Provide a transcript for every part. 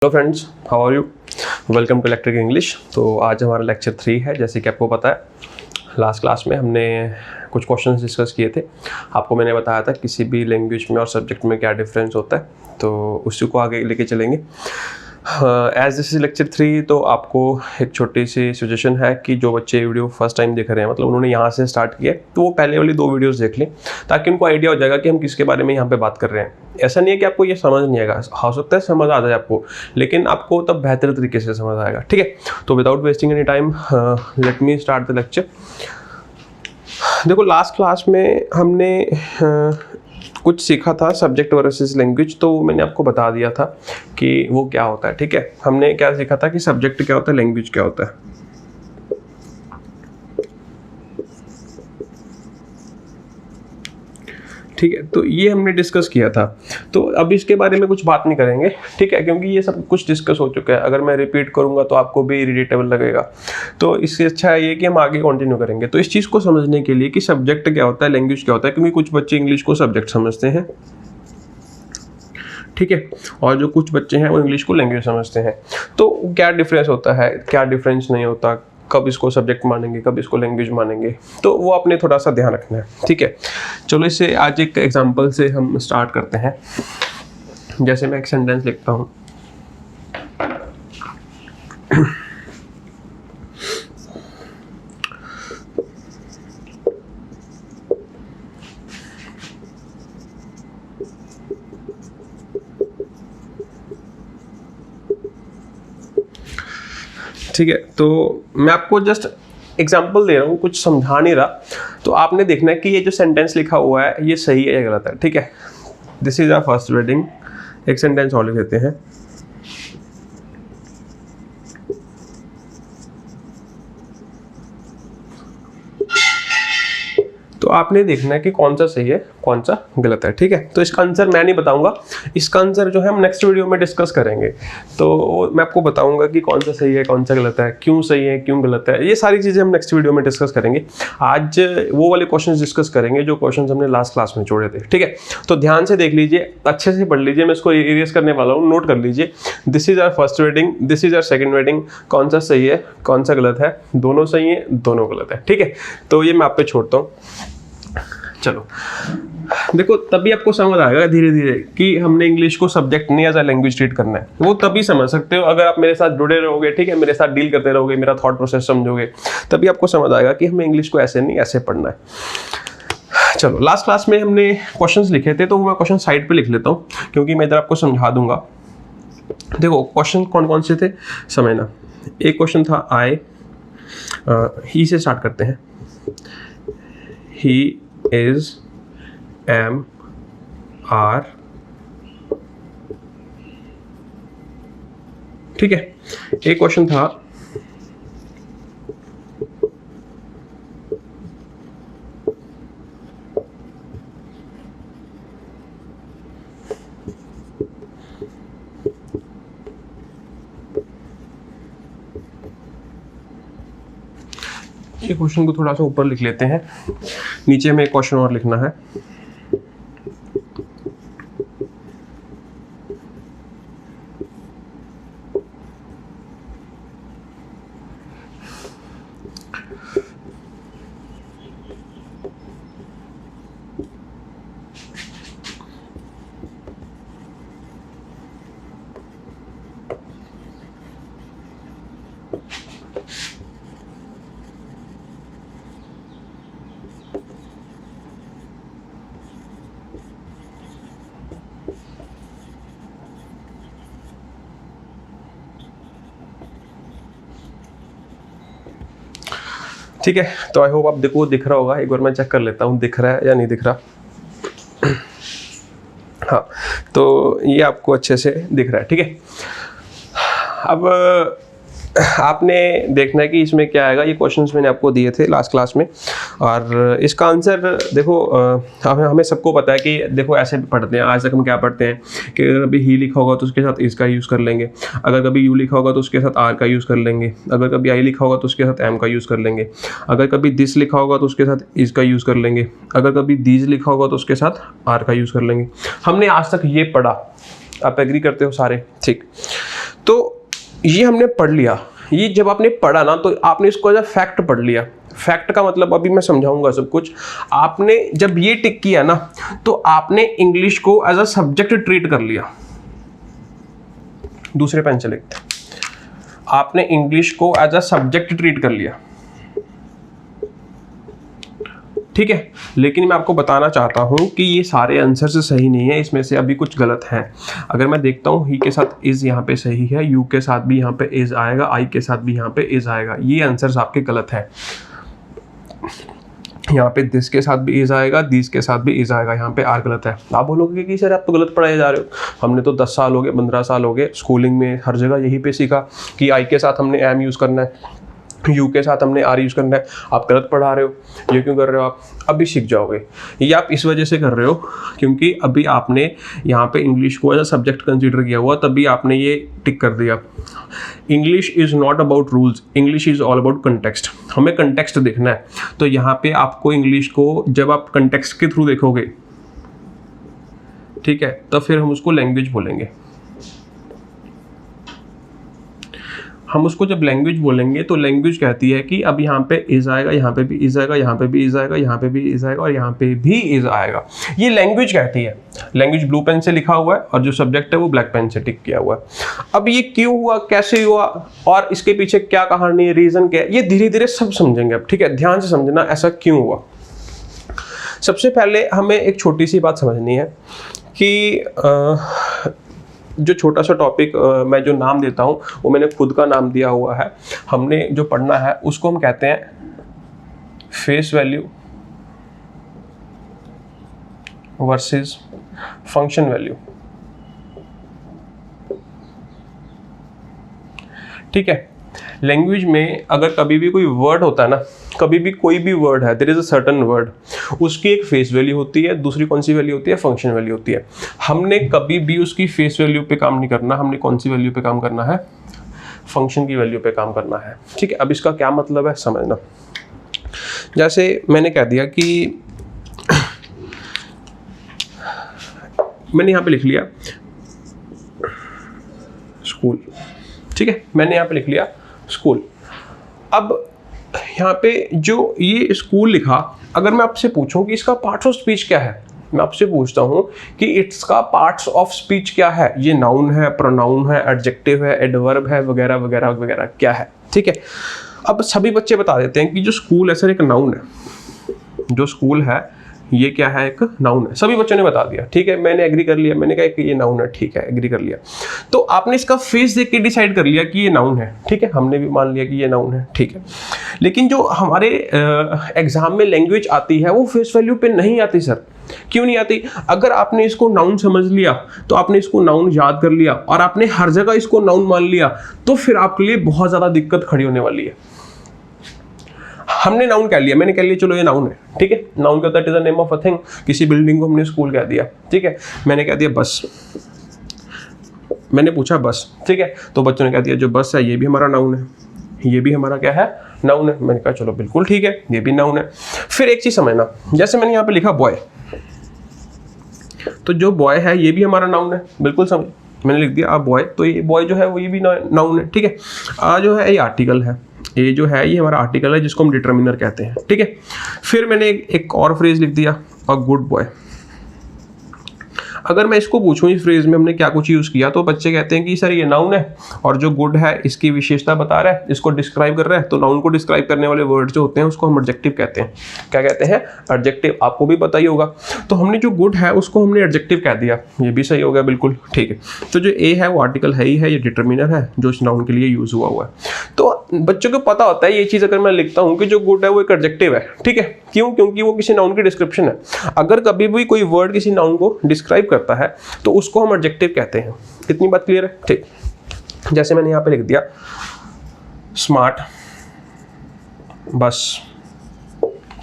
Hello friends, how are you? Welcome to electric English. तो आज हमारा लेक्चर 3 है। जैसे कि आपको पता है लास्ट क्लास में हमने कुछ क्वेश्चंस डिस्कस किए थे। आपको मैंने बताया था किसी भी लैंग्वेज में और सब्जेक्ट में क्या डिफरेंस होता है, तो उसी को आगे लेके चलेंगे। एज दिस इज लेक्चर 3, तो आपको एक छोटी सी सजेशन है कि जो बच्चे वीडियो फर्स्ट टाइम देख रहे हैं, मतलब उन्होंने यहाँ से स्टार्ट किया, तो वो पहले वाली 2 वीडियोस देख लें ताकि उनको आइडिया हो जाएगा कि हम किसके बारे में यहाँ पे बात कर रहे हैं। ऐसा नहीं है कि आपको ये समझ नहीं आएगा, हो सकता है समझ आ जाए आपको, लेकिन आपको तब बेहतर तरीके से समझ आएगा। ठीक है, तो without wasting any time let me start the lecture. देखो, लास्ट क्लास में हमने कुछ सीखा था सब्जेक्ट वर्सेस लैंग्वेज, तो मैंने आपको बता दिया था कि वो क्या होता है। ठीक है, हमने क्या सीखा था कि सब्जेक्ट क्या होता है, लैंग्वेज क्या होता है। ठीक है, तो ये हमने डिस्कस किया था, तो अब इसके बारे में कुछ बात नहीं करेंगे। ठीक है, क्योंकि ये सब कुछ डिस्कस हो चुका है। अगर मैं रिपीट करूंगा तो आपको भी इरिटेबल लगेगा, तो इससे अच्छा है ये कि हम आगे कंटिन्यू करेंगे। तो इस चीज़ को समझने के लिए कि सब्जेक्ट क्या होता है, लैंग्वेज क्या होता है, क्योंकि कुछ बच्चे इंग्लिश को सब्जेक्ट समझते हैं, ठीक है, और जो कुछ बच्चे हैं वो इंग्लिश को लैंग्वेज समझते हैं। तो क्या डिफरेंस होता है, क्या डिफरेंस नहीं होता, कब इसको सब्जेक्ट मानेंगे, कब इसको लैंग्वेज मानेंगे, तो वो आपने थोड़ा सा ध्यान रखना है। ठीक है, चलो इसे आज एक एग्जांपल से हम स्टार्ट करते हैं। जैसे मैं एक सेंटेंस लिखता हूँ। ठीक है, तो मैं आपको जस्ट एग्जाम्पल दे रहा हूँ, कुछ समझा नहीं रहा, तो आपने देखना है कि ये जो सेंटेंस लिखा हुआ है ये सही है या गलत है। ठीक है, this is our first reading. एक सेंटेंस और लिख देते हैं। तो आपने देखना है कि कौन सा सही है, कौन सा गलत है। ठीक है, तो इसका आंसर मैं नहीं बताऊंगा, इसका आंसर जो है हम नेक्स्ट वीडियो में डिस्कस करेंगे। तो मैं आपको बताऊंगा कि कौन सा सही है, कौन सा गलत है, क्यों सही है, क्यों गलत है, ये सारी चीज़ें हम नेक्स्ट वीडियो में डिस्कस करेंगे। आज वो वाले क्वेश्चन डिस्कस करेंगे जो क्वेश्चन हमने लास्ट क्लास में छोड़े थे। ठीक है, तो ध्यान से देख लीजिए, अच्छे से पढ़ लीजिए, मैं इसको इरेज करने वाला हूँ, नोट कर लीजिए। This is our first reading, this is our second reading. कौन सा सही है, कौन सा गलत है, दोनों सही है, दोनों गलत है। ठीक है, तो ये मैं आप पे छोड़ता हूँ। चलो देखो, तभी आपको समझ आएगा धीरे धीरे कि हमने इंग्लिश को सब्जेक्ट नहीं एज अ लैंग्वेज ट्रीट करना है। वो तभी समझ सकते हो अगर आप मेरे साथ जुड़े रहोगे। ठीक है, मेरे साथ डील करते रहोगे, मेरा थॉट प्रोसेस समझोगे, तभी आपको समझ आएगा कि हमें इंग्लिश को ऐसे नहीं ऐसे पढ़ना है। चलो, लास्ट क्लास में हमने क्वेश्चंस लिखे थे, तो मैं क्वेश्चन साइड पे लिख लेता हूँ क्योंकि मैं इधर आपको समझा दूंगा। देखो, क्वेश्चन कौन कौन से थे समझना। एक क्वेश्चन था आई, ही से स्टार्ट करते हैं। ही is, am, are। ठीक है, एक क्वेश्चन था ये क्वेश्चन को थोड़ा सा ऊपर लिख लेते हैं, नीचे में एक क्वेश्चन और लिखना है। ठीक है, तो आई होप आप देखो दिख रहा होगा। एक बार मैं चेक कर लेता हूँ दिख रहा है या नहीं दिख रहा। हाँ, तो ये आपको अच्छे से दिख रहा है। ठीक है, अब आपने देखना है कि इसमें क्या आएगा। ये क्वेश्चंस मैंने आपको दिए थे लास्ट क्लास में, और इसका आंसर देखो, हमें सबको पता है कि देखो ऐसे पढ़ते हैं। आज तक हम क्या पढ़ते हैं कि अगर कभी ही लिखा होगा तो उसके साथ इसका यूज़ कर लेंगे, अगर कभी यू लिखा होगा तो उसके साथ आर का यूज़ कर लेंगे, अगर कभी आई लिखा होगा तो उसके साथ एम का यूज़ कर लेंगे, अगर कभी दिस लिखा होगा तो उसके साथ इसका यूज़ कर लेंगे, अगर कभी दीज लिखा होगा तो उसके साथ आर का यूज़ कर लेंगे। हमने आज तक ये पढ़ा, आप एग्री करते हो सारे? ठीक। ये हमने पढ़ लिया, ये जब आपने पढ़ा ना तो आपने इसको एज अ फैक्ट पढ़ लिया। फैक्ट का मतलब अभी मैं समझाऊंगा सब कुछ। आपने जब ये टिक किया ना तो आपने इंग्लिश को एज अ सब्जेक्ट ट्रीट कर लिया। दूसरे पेन से लिखते, आपने इंग्लिश को एज अ सब्जेक्ट ट्रीट कर लिया, ठीक है। लेकिन मैं आपको बताना चाहता हूं कि ये सारे आंसर से सही नहीं है, इसमें से अभी कुछ गलत हैं। अगर मैं देखता हूं ही के साथ इज यहाँ पे सही है, यू के साथ भी यहाँ पे इज आएगा, आई के साथ भी यहाँ पे इज आएगा, ये आंसर्स आपके गलत है। यहाँ पे दिस के साथ भी इज आएगा, दिस के साथ भी इज आएगा, यहाँ पे आर गलत है। आप बोलोगे कि सर आप तो गलत पढ़ाए जा रहे हो। हमने तो 10 साल हो गए, 15 साल हो गए स्कूलिंग में, हर जगह यही पे सीखा कि आई के साथ हमने एम यूज़ करना है, यू के साथ हमने आर यूज़ करना है। आप गलत पढ़ा रहे हो। ये क्यों कर रहे हो? आप अभी सीख जाओगे। ये आप इस वजह से कर रहे हो क्योंकि अभी आपने यहाँ पे इंग्लिश को एज अ सब्जेक्ट कंसीडर किया हुआ, तभी आपने ये टिक कर दिया। English is not about rules, English is all about context. हमें कंटेक्स्ट देखना है। तो यहाँ पे आपको इंग्लिश को जब आप कंटेक्स्ट के थ्रू देखोगे, ठीक है, तो फिर हम उसको लैंग्वेज बोलेंगे। हम उसको जब लैंग्वेज बोलेंगे तो लैंग्वेज कहती है कि अब यहाँ पे इज आएगा, यहाँ पे भी इज आएगा, यहाँ पे भी इज आएगा, यहाँ पे भी इज आएगा और यहाँ पे भी इज आएगा। ये लैंग्वेज कहती है। लैंग्वेज ब्लू पेन से लिखा हुआ है और जो सब्जेक्ट है वो ब्लैक पेन से टिक किया हुआ है। अब ये क्यों हुआ, कैसे हुआ और इसके पीछे क्या कहानी है, रीजन क्या है, ये धीरे धीरे सब समझेंगे अब, ठीक है। ध्यान से समझना ऐसा क्यों हुआ। सबसे पहले हमें एक छोटी सी बात समझनी है कि जो छोटा सा टॉपिक मैं जो नाम देता हूँ वो मैंने खुद का नाम दिया हुआ है। हमने जो पढ़ना है उसको हम कहते हैं face value versus function value, ठीक है। लैंग्वेज में अगर कभी भी कोई वर्ड होता है ना, कभी भी कोई भी वर्ड है, there is a certain word, उसकी एक फेस वैल्यू होती है, दूसरी कौन सी वैल्यू होती है, फंक्शन वैल्यू होती है। हमने कभी भी उसकी फेस वैल्यू पे काम नहीं करना, हमने कौन सी वैल्यू पे काम करना है, फंक्शन की वैल्यू पे काम करना है, ठीक है। अब इसका क्या मतलब है समझना। जैसे मैंने कह दिया कि मैंने यहाँ पे लिख लिया स्कूल, ठीक है, मैंने यहाँ पे लिख लिया स्कूल। अब यहाँ पे जो ये स्कूल लिखा, अगर मैं आपसे पूछूं कि इसका पार्ट्स ऑफ स्पीच क्या है, मैं आपसे पूछता हूँ कि इसका पार्ट्स ऑफ स्पीच क्या है, ये नाउन है, प्रोनाउन है, एडजेक्टिव है, एडवर्ब है, वगैरह वगैरह वगैरह, क्या है, ठीक है। अब सभी बच्चे बता देते हैं कि जो स्कूल है सर एक नाउन है, जो स्कूल है ये क्या है, एक नाउन है। सभी बच्चों ने बता दिया, ठीक है, मैंने एग्री कर लिया, मैंने कहा कि ये नाउन है, ठीक है, एग्री कर लिया। तो आपने इसका फेस देख के डिसाइड कर लिया कि ये नाउन है, ठीक है, हमने भी मान लिया कि ये नाउन है, ठीक है। लेकिन जो हमारे एग्जाम में लैंग्वेज आती है वो फेस वैल्यू पे नहीं आती सर। क्यों नहीं आती? अगर आपने इसको नाउन समझ लिया तो आपने इसको नाउन याद कर लिया और आपने हर जगह इसको नाउन मान लिया तो फिर आपके लिए बहुत ज़्यादा दिक्कत खड़ी होने वाली है। हमने नाउन कह लिया, मैंने कह लिया चलो ये नाउन है, ठीक है, नाउन कहता है it is the name of a thing. किसी बिल्डिंग को हमने स्कूल कह दिया, ठीक है, मैंने कह दिया बस, मैंने पूछा बस, ठीक है, तो बच्चों ने कह दिया जो बस है ये भी हमारा नाउन है, ये भी हमारा क्या है, नाउन है। मैंने कहा चलो बिल्कुल ठीक है, ये भी नाउन है। फिर एक चीज समझना, जैसे मैंने यहाँ पे लिखा बॉय, तो जो बॉय है ये भी हमारा नाउन है, बिल्कुल समझ, मैंने लिख दिया आ बॉय, तो ये बॉय जो है वो ये भी नाउन है, ठीक है। आ जो है ये आर्टिकल है, ये जो है ये हमारा आर्टिकल है जिसको हम डिटर्मिनर कहते हैं, ठीक है। फिर मैंने एक और फ्रेज लिख दिया, अ गुड बॉय। अगर मैं इसको पूछूं इस फ्रेज में हमने क्या कुछ यूज़ किया, तो बच्चे कहते हैं कि सर ये नाउन है और जो गुड है इसकी विशेषता बता रहा है, इसको डिस्क्राइब कर रहा है। तो नाउन को डिस्क्राइब करने वाले वर्ड जो होते हैं उसको हम एडजेक्टिव कहते हैं। क्या कहते हैं? एडजेक्टिव। आपको भी पता ही होगा। तो हमने जो गुड है उसको हमने एडजेक्टिव कह दिया, ये भी सही हो गया, बिल्कुल ठीक है। तो जो ए है वो आर्टिकल है ही है, ये डिटर्मिनर है जो इस नाउन के लिए यूज़ हुआ हुआ है। तो बच्चों को पता होता है ये चीज़, अगर मैं लिखता हूँ कि जो गुड है वो एक एडजेक्टिव है, ठीक है। क्यों? क्योंकि वो किसी नाउन की डिस्क्रिप्शन है। अगर कभी भी कोई वर्ड किसी नाउन को डिस्क्राइब करता है तो उसको हम एडजेक्टिव कहते हैं। इतनी बात क्लियर है? ठीक। जैसे मैंने यहाँ पे लिख दिया स्मार्ट बस,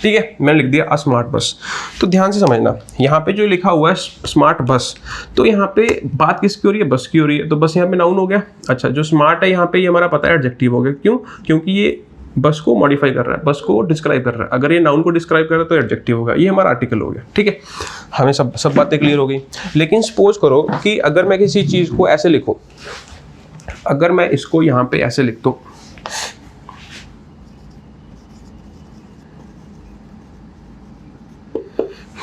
ठीक है, मैंने लिख दिया अ स्मार्ट बस। तो ध्यान से समझना, यहाँ पे जो लिखा हुआ है स्मार्ट बस, तो यहाँ पे बात किसकी हो रही है? बस की हो रही है। तो बस यहाँ पे नाउन हो गया। अच्छा, जो स्मार्ट है यहाँ पे ये हमारा पता है एडजेक्टिव हो गया। क्यों? क्योंकि ये बस को मॉडिफाई कर रहा है, बस को डिस्क्राइब कर रहा है। अगर ये नाउन को डिस्क्राइब कर रहा है तो एडजेक्टिव होगा। ये हमारा आर्टिकल हो गया, ठीक है। हमें सब बातें क्लियर हो गई। लेकिन सपोज करो कि अगर मैं किसी चीज़ को ऐसे लिखूँ, अगर मैं इसको यहाँ पे ऐसे लिख दूं,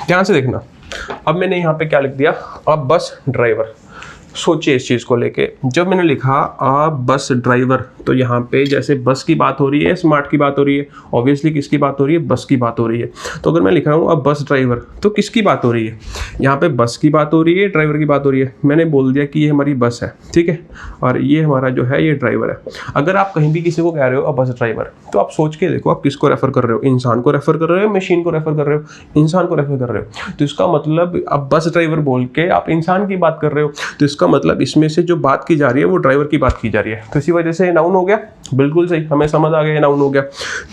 ध्यान से देखना, अब मैंने यहाँ पे क्या लिख दिया, अब बस ड्राइवर। सोचिए इस चीज़ को लेके, जब मैंने लिखा आ बस ड्राइवर, तो यहाँ पे जैसे बस की बात हो रही है, स्मार्ट की बात हो रही है, ऑब्वियसली किसकी बात हो रही है, बस की बात हो रही है। तो अगर मैं लिख रहा हूँ अब बस ड्राइवर, तो किसकी बात हो रही है, यहाँ पे बस की बात हो रही है, ड्राइवर की बात हो रही है। मैंने बोल दिया कि ये हमारी बस है, ठीक है, और ये हमारा जो है ये ड्राइवर है। अगर आप कहीं भी किसी को कह रहे हो अब बस ड्राइवर, तो आप सोच के देखो आप किसको रेफर कर रहे हो, इंसान को रेफर कर रहे हो, मशीन को रेफर कर रहे हो, इंसान को रेफर कर रहे हो। तो इसका मतलब अब बस ड्राइवर बोल के आप इंसान की बात कर रहे हो, तो इसका मतलब इसमें से जो बात की जा रही है वो ड्राइवर की बात की जा रही है। तो इसी वजह से नाउन हो गया, बिल्कुल सही, हमें समझ आ गया, नाउन हो गया।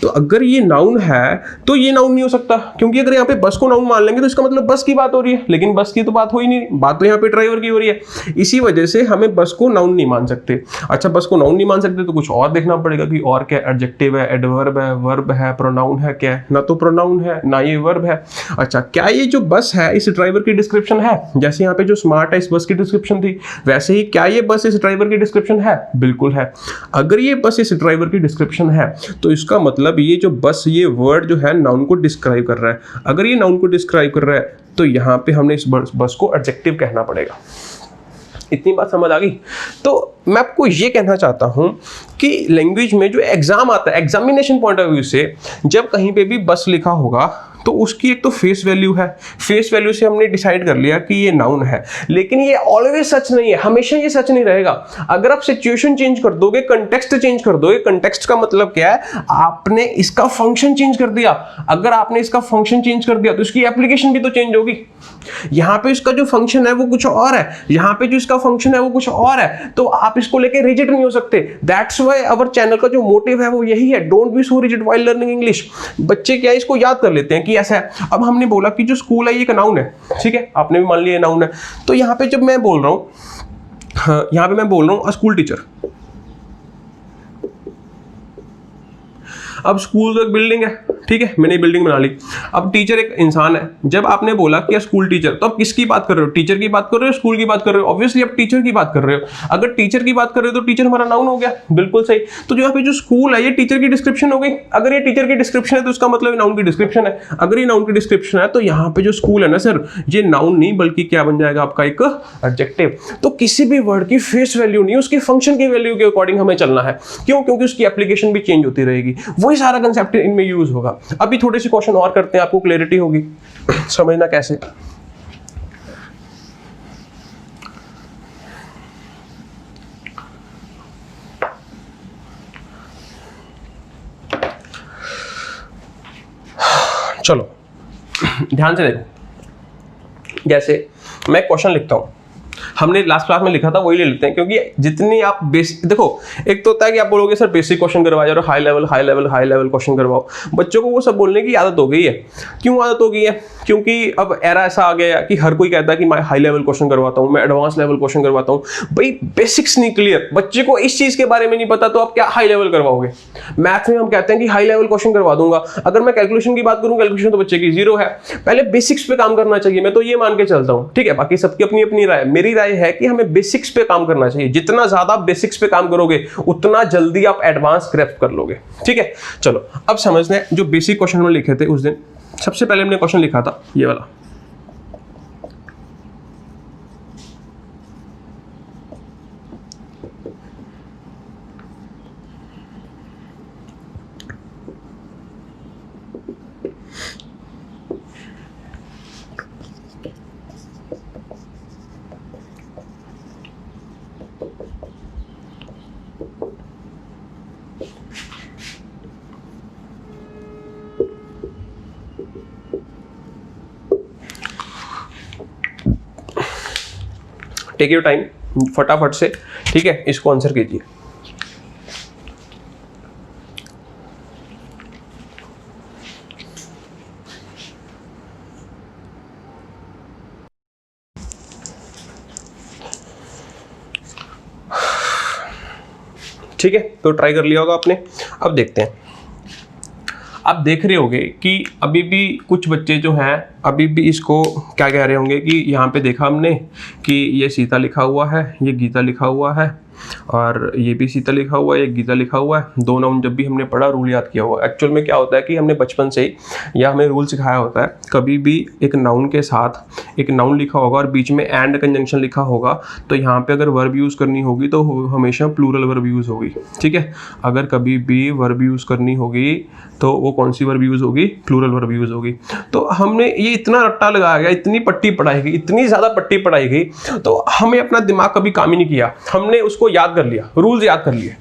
तो अगर ये नाउन है तो ये नाउन नहीं हो सकता, क्योंकि अगर यहाँ पे बस को नाउन मान लेंगे तो इसका मतलब बस की बात हो रही है, लेकिन बस की तो बात हो ही नहीं, बात तो यहाँ पे ड्राइवर की हो रही है। इसी वजह से हमें बस को नाउन नहीं मान सकते। अच्छा, बस को नाउन नहीं मान सकते तो कुछ और देखना पड़ेगा कि और क्या, एडजेक्टिव है, एडवर्ब है, वर्ब है, प्रोनाउन है, क्या है, ना तो प्रोनाउन है ना ये वर्ब है। अच्छा, क्या ये जो बस है इस ड्राइवर की डिस्क्रिप्शन है? जैसे यहाँ पे जो स्मार्ट है इस बस की डिस्क्रिप्शन थी, वैसे ही क्या ये बस इस ड्राइवर की डिस्क्रिप्शन है? बिल्कुल है। अगर ये बस इस ड्राइवर की डिस्क्रिप्शन है तो इसका मतलब ये जो बस, ये वर्ड जो है नाउन को डिस्क्राइब कर रहा है। अगर ये नाउन को डिस्क्राइब कर रहा है तो यहाँ पे हमने इस बस को एडजेक्टिव कहना पड़ेगा। इतनी बात समझ आ गई? तो मैं आपको ये कहना चाहता हूं कि लैंग्वेज में जो एग्जाम आता है, एग्जामिनेशन पॉइंट ऑफ व्यू से, जब कहीं पे भी बस लिखा होगा तो उसकी एक तो फेस वैल्यू है, फेस वैल्यू से हमने डिसाइड कर लिया कि ये नाउन है। लेकिन ये ऑलवेज सच नहीं है, हमेशा ये सच नहीं रहेगा। अगर आप सिचुएशन चेंज कर दोगे, कंटेक्स्ट चेंज कर दोगे, कंटेक्स्ट का मतलब क्या है, आपने इसका फंक्शन चेंज कर दिया। अगर आपने इसका फंक्शन चेंज कर दिया तो इसकी एप्लीकेशन भी तो चेंज होगी। यहाँ पे इसका जो फंक्शन है वो कुछ और है, यहाँ पे जो इसका फंक्शन है वो कुछ और है, तो आप इसको लेके रिजिड नहीं हो सकते। दैट्स व्हाई आवर चैनल का जो मोटिव है वो यही है, don't be so rigid while learning English. बच्चे क्या है, इसको याद कर लेते हैं कि ऐसा है। अब हमने बोला कि जो स्कूल है ये एक नाउन है, ठीक है, आपने भी मान लिया नाउन है। तो यहाँ पे जब मैं बोल रहा हूँ, हाँ, यहाँ पे मैं बोल रहा हूँ स्कूल टीचर। अब स्कूल तो एक बिल्डिंग है, ठीक है, मैंने बिल्डिंग बना ली। अब टीचर एक इंसान है। जब आपने बोला कि स्कूल टीचर, तो आप किसकी बात कर रहे हो, टीचर की बात कर रहे हो, स्कूल की बात कर रहे हो? ऑब्वियसली आप टीचर की बात कर रहे हो। अगर टीचर की बात कर रहे हो तो टीचर हमारा नाउन हो गया, बिल्कुल सही। तो जो यहाँ पे जो स्कूल है ये टीचर की डिस्क्रिप्शन हो गई। अगर ये टीचर की डिस्क्रिप्शन है तो इसका मतलब नाउन की डिस्क्रिप्शन है। अगर ये नाउन की डिस्क्रिप्शन है तो यहाँ पे जो स्कूल है ना सर, ये नाउन नहीं बल्कि क्या बन जाएगा आपका, एक एडजेक्टिव। तो किसी भी वर्ड की फेस वैल्यू नहीं, उसके फंक्शन की वैल्यू के अकॉर्डिंग हमें चलना है। क्यों? क्योंकि उसकी एप्लीकेशन भी चेंज होती रहेगी। वही सारा कंसेप्ट इनमें यूज होगा। अभी थोड़े से क्वेश्चन और करते हैं, आपको क्लैरिटी होगी समझना कैसे। चलो ध्यान से देखो। जैसे मैं क्वेश्चन लिखता हूं, हमने लास्ट क्लास में लिखा था वही ले लेते हैं, क्योंकि जितनी आप बेसिक देखो, एक तो होता है कि आप बोलोगे सर बेसिक क्वेश्चन करवाया और हाई लेवल क्वेश्चन करवाओ। बच्चों को वो सब बोलने की आदत हो गई है। क्यों आदत हो गई है? क्योंकि अब एरा ऐसा आ गया कि हर कोई कहता है कि मैं हाई लेवल क्वेश्चन करवाता हूं, मैं एडवांस लेवल क्वेश्चन करवाता हूं। भाई बेसिक्स नहीं क्लियर, बच्चे को इस चीज के बारे में नहीं पता, तो आप क्या हाई लेवल करवाओगे? मैथ्स में हम कहते हैं कि हाई लेवल क्वेश्चन करवा दूंगा। अगर मैं कैलकुलेशन की बात करूं, कैलकुलेशन तो बच्चे की जीरो है। पहले बेसिक्स पे काम करना चाहिए, मैं तो ये मान के चलता हूं, ठीक है। बाकी सबकी अपनी अपनी राय। मेरी राय है कि हमें बेसिक्स पे काम करना चाहिए। जितना ज्यादा बेसिक्स पे काम करोगे उतना जल्दी आप एडवांस ग्रैस्प कर लोगे, ठीक है। चलो अब समझते हैं जो बेसिक क्वेश्चन हमने लिखे थे उस दिन। सबसे पहले हमने क्वेश्चन लिखा था ये वाला, टेक योर टाइम, फटाफट से, ठीक है, इसको आंसर कीजिए। ठीक है, तो ट्राई कर लिया होगा आपने। अब देखते हैं, आप देख रहे होंगे कि अभी भी कुछ बच्चे जो हैं अभी भी इसको क्या कह रहे होंगे कि यहाँ पे देखा हमने कि ये सीता लिखा हुआ है, ये गीता लिखा हुआ है, और ये भी सीता लिखा हुआ है, एक गीता लिखा हुआ है। दो नाउन जब भी हमने पढ़ा रूल याद किया हुआ। एक्चुअल में क्या होता है कि हमने बचपन से ही या हमें रूल सिखाया होता है, कभी भी एक नाउन के साथ एक नाउन लिखा होगा और बीच में एंड कंजंक्शन लिखा होगा तो यहाँ पे अगर वर्ब यूज़ करनी होगी तो हमेशा प्लूरल वर्ब यूज़ होगी, ठीक है। अगर कभी भी वर्ब यूज़ करनी होगी तो वो कौन सी वर्ब यूज़ होगी? प्लूरल वर्ब यूज़ होगी। तो हमने ये इतना रट्टा लगाया गया, इतनी पट्टी पढ़ाई गई, इतनी ज़्यादा पट्टी पढ़ाई गई, तो हमें अपना दिमाग कभी काम ही नहीं किया, हमने उसको याद कर लिया, रूल्स याद कर लिए।